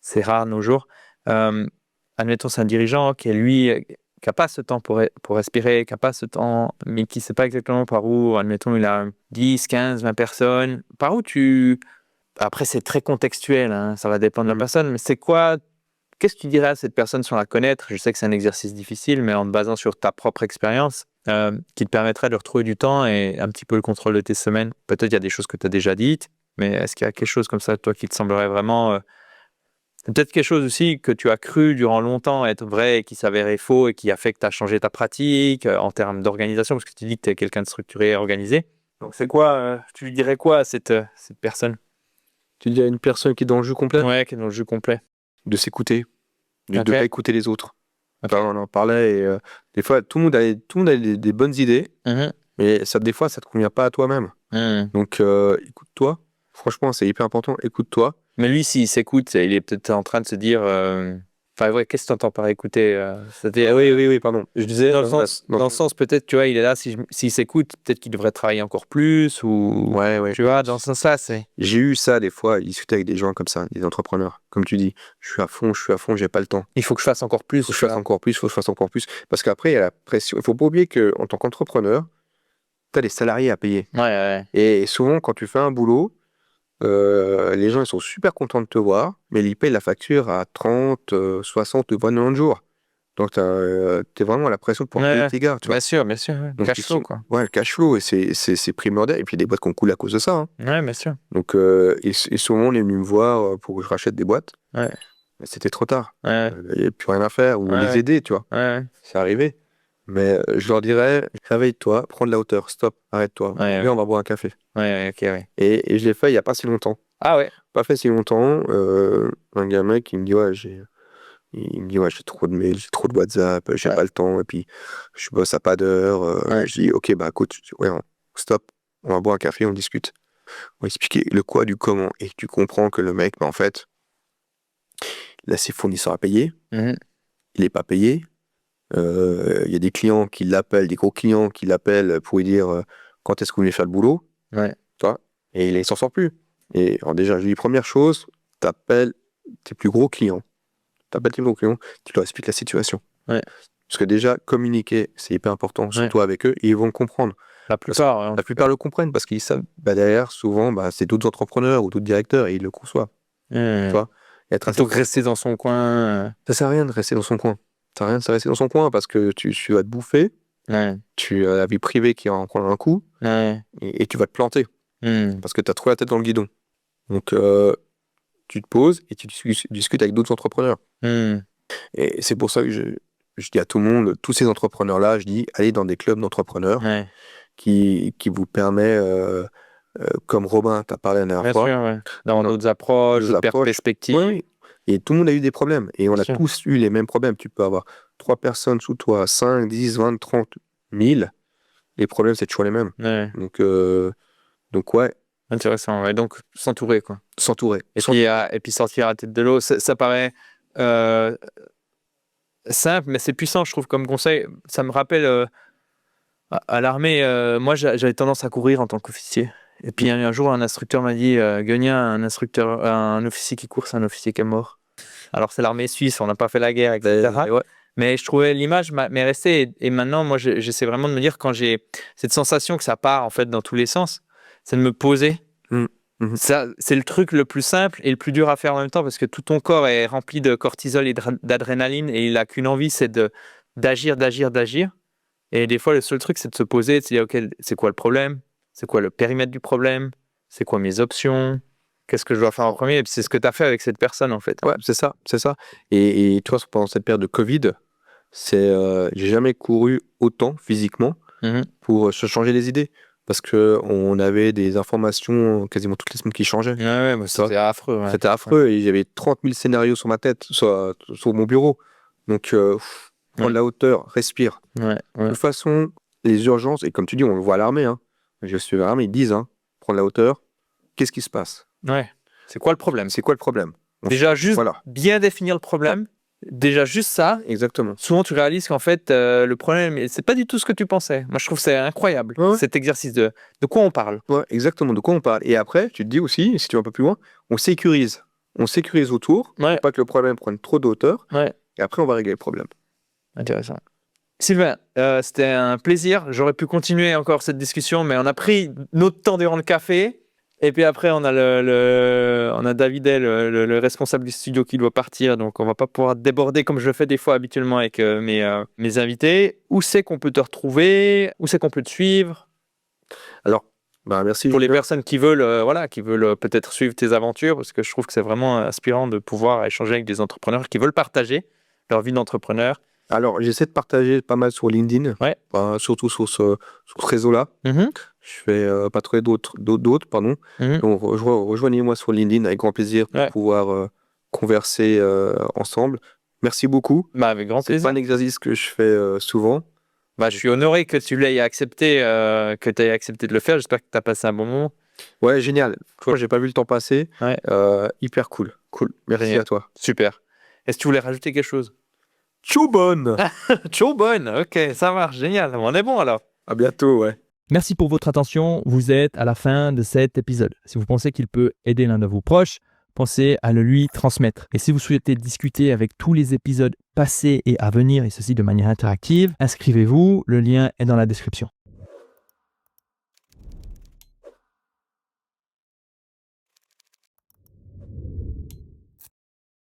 c'est rare nos jours. Admettons, c'est un dirigeant qui n'a pas ce temps pour respirer, qui n'a pas ce temps, mais qui ne sait pas exactement par où. Admettons, il a 10, 15, 20 personnes. Par où Après, c'est très contextuel, hein, ça va dépendre de la personne, mais qu'est-ce que tu dirais à cette personne sans la connaître? Je sais que c'est un exercice difficile, mais en te basant sur ta propre expérience, qui te permettrait de retrouver du temps et un petit peu le contrôle de tes semaines. Peut-être il y a des choses que tu as déjà dites, mais est-ce qu'il y a quelque chose comme ça, toi, qui te semblerait vraiment... peut-être quelque chose aussi que tu as cru durant longtemps être vrai et qui s'avérait faux et qui a fait que tu as changé ta pratique en termes d'organisation, parce que tu dis que tu es quelqu'un de structuré et organisé. Donc c'est quoi, tu lui dirais quoi à cette personne? Tu dis à une personne qui est dans le jeu complet, Ouais, qui est dans le jeu complet. de s'écouter, de Ok. pas écouter les autres. Ok. Enfin, on en parlait et des fois, tout le monde a des bonnes idées, mais ça, des fois, ça te convient pas à toi-même. Donc, écoute-toi. Franchement, c'est hyper important. Écoute-toi. Mais lui, s'il s'écoute, il est peut-être en train de se dire... Enfin, ouais, qu'est-ce que tu entends par écouter c'est-à-dire, Oui, pardon. Je disais dans le sens, peut-être, tu vois, il est là, s'il s'écoute, peut-être qu'il devrait travailler encore plus, ou... Ouais. Tu vois, dans ce sens-là, c'est... J'ai eu ça des fois, discuter avec des gens comme ça, des entrepreneurs. Comme tu dis, je suis à fond, j'ai pas le temps. Il faut que je fasse encore plus. Faut que je fasse encore plus, faut que je fasse encore plus. Parce qu'après, il y a la pression. Il faut pas oublier qu'en tant qu'entrepreneur, tu as des salariés à payer. Ouais. Et souvent, quand tu fais un boulot, les gens ils sont super contents de te voir, mais ils payent la facture à 30, 60 ou 90 jours. Donc, tu es vraiment à la pression de pouvoir payer tes gars. Tu vois. Bien sûr. Ouais. Donc, Cash flow, quoi. Ouais, le cash flow, et c'est primordial. Et puis, il y a des boîtes qui ont coulé à cause de ça. Hein. Ouais, bien sûr. Donc, et souvent, on est venu me voir pour que je rachète des boîtes. Ouais. Mais c'était trop tard. Ouais. Il n'y avait plus rien à faire, ou les aider, tu vois. Ouais. C'est arrivé. Mais je leur dirais, réveille-toi, prends de la hauteur, stop, arrête-toi. Ouais. Viens, on va boire un café. Ouais, ok, ouais. Et je l'ai fait il n'y a pas si longtemps. Ah ouais. Pas fait si longtemps. Un gamin qui me dit, il me dit, j'ai trop de mails, j'ai trop de WhatsApp, j'ai pas le temps, et puis je bosse à pas d'heure. Je dis, ok, bah écoute, stop, on va boire un café, on discute. On va expliquer le quoi du comment. Et tu comprends que le mec, bah, en fait, là, ses fournisseurs à payer, il n'est pas payé. Il y a des clients qui l'appellent, des gros clients qui l'appellent pour lui dire quand est-ce que vous voulez faire le boulot. Ouais. Toi, et il s'en sort plus. Et alors déjà, je lui dis, première chose, t'appelles tes plus gros clients. Tu leur expliques la situation. Ouais. Parce que déjà, communiquer, c'est hyper important, surtout avec eux, et ils vont le comprendre. La plupart le comprennent parce qu'ils savent, derrière, souvent, c'est d'autres entrepreneurs ou d'autres directeurs et ils le conçoivent. Tu vois, plutôt que rester dans son coin. Ça sert à rien de rester dans son coin. Ça sert à rien de rester dans son coin parce que tu vas te bouffer, tu as la vie privée qui va en prendre un coup, et tu vas te planter parce que tu as trop la tête dans le guidon. Donc, tu te poses et tu discutes avec d'autres entrepreneurs. Et c'est pour ça que je dis à tout le monde, tous ces entrepreneurs-là, je dis, allez dans des clubs d'entrepreneurs qui vous permet, comme Robin t'a parlé la dernière fois, dans d'autres approches, d'autres perspectives. Oui. Et tout le monde a eu des problèmes. Et on a tous eu les mêmes problèmes. Tu peux avoir 3 personnes sous toi, 5, 10, 20, 30, 1000. Les problèmes, c'est toujours les mêmes. Donc ouais. Intéressant. Donc, s'entourer, quoi. S'entourer. Et puis sortir la tête de l'eau. Ça paraît simple, mais c'est puissant, je trouve, comme conseil. Ça me rappelle à l'armée, moi, j'avais tendance à courir en tant qu'officier. Et puis un jour, un instructeur m'a dit Gueugnin, un officier qui court, c'est un officier qui est mort. Alors, c'est l'armée suisse, on n'a pas fait la guerre, etc. Mais je trouvais l'image m'est restée. Et maintenant, moi, j'essaie vraiment de me dire, quand j'ai cette sensation que ça part en fait dans tous les sens, c'est de me poser. Ça, c'est le truc le plus simple et le plus dur à faire en même temps, parce que tout ton corps est rempli de cortisol et d'adrénaline, et il n'a qu'une envie, c'est d'agir. Et des fois, le seul truc, c'est de se poser, de se dire, OK, c'est quoi le problème? C'est quoi le périmètre du problème? C'est quoi mes options? Qu'est-ce que je dois faire en premier? Et puis c'est ce que tu as fait avec cette personne, en fait. Ouais, c'est ça. Et tu vois, pendant cette période de Covid, j'ai jamais couru autant physiquement pour se changer les idées. Parce qu'on avait des informations quasiment toutes les semaines qui changeaient. C'était affreux. C'était affreux, et j'avais 30 000 scénarios sur ma tête, sur mon bureau. Donc, prends de la hauteur, respire. De toute façon, les urgences, et comme tu dis, on le voit à l'armée, je suis à l'armée, ils disent, prends de la hauteur, qu'est-ce qui se passe? C'est quoi le problème? Déjà, juste bien définir le problème. Déjà, juste ça. Exactement. Souvent, tu réalises qu'en fait, le problème, c'est pas du tout ce que tu pensais. Moi, je trouve que c'est incroyable, cet exercice de quoi on parle. Ouais, exactement, de quoi on parle. Et après, tu te dis aussi, si tu vas un peu plus loin, on sécurise. On sécurise autour, pour pas que le problème prenne trop de hauteur. Et après, on va régler le problème. Intéressant. Sylvain, c'était un plaisir. J'aurais pu continuer encore cette discussion, mais on a pris notre temps durant le café. Et puis après, on a David, le responsable du studio, qui doit partir. Donc, on va pas pouvoir déborder comme je le fais des fois habituellement avec mes invités. Où c'est qu'on peut te retrouver? Où c'est qu'on peut te suivre? Alors, merci. Pour les personnes qui veulent peut-être suivre tes aventures, parce que je trouve que c'est vraiment inspirant de pouvoir échanger avec des entrepreneurs qui veulent partager leur vie d'entrepreneur. Alors, j'essaie de partager pas mal sur LinkedIn, Ouais. Surtout sur ce réseau-là. Mhm. Je fais pas trop d'autres, pardon. Mhm. Donc, rejoignez-moi sur LinkedIn avec grand plaisir pour Ouais. pouvoir converser ensemble. Merci beaucoup. Bah, avec grand C'est plaisir. pas un exercice que je fais souvent. Bah, je suis honoré que tu l'aies accepté, de le faire. J'espère que tu as passé un bon moment. Ouais, génial. Franchement, j'ai pas vu le temps passer. Ouais. Hyper cool. Merci Génial. à toi. Super. Est-ce que tu voulais rajouter quelque chose? Ciao bonne. Ciao, bonne. Ok, ça marche. Génial. On est bon alors. À bientôt, ouais. Merci pour votre attention. Vous êtes à la fin de cet épisode. Si vous pensez qu'il peut aider l'un de vos proches, pensez à le lui transmettre. Et si vous souhaitez discuter avec tous les épisodes passés et à venir, et ceci de manière interactive, inscrivez-vous. Le lien est dans la description.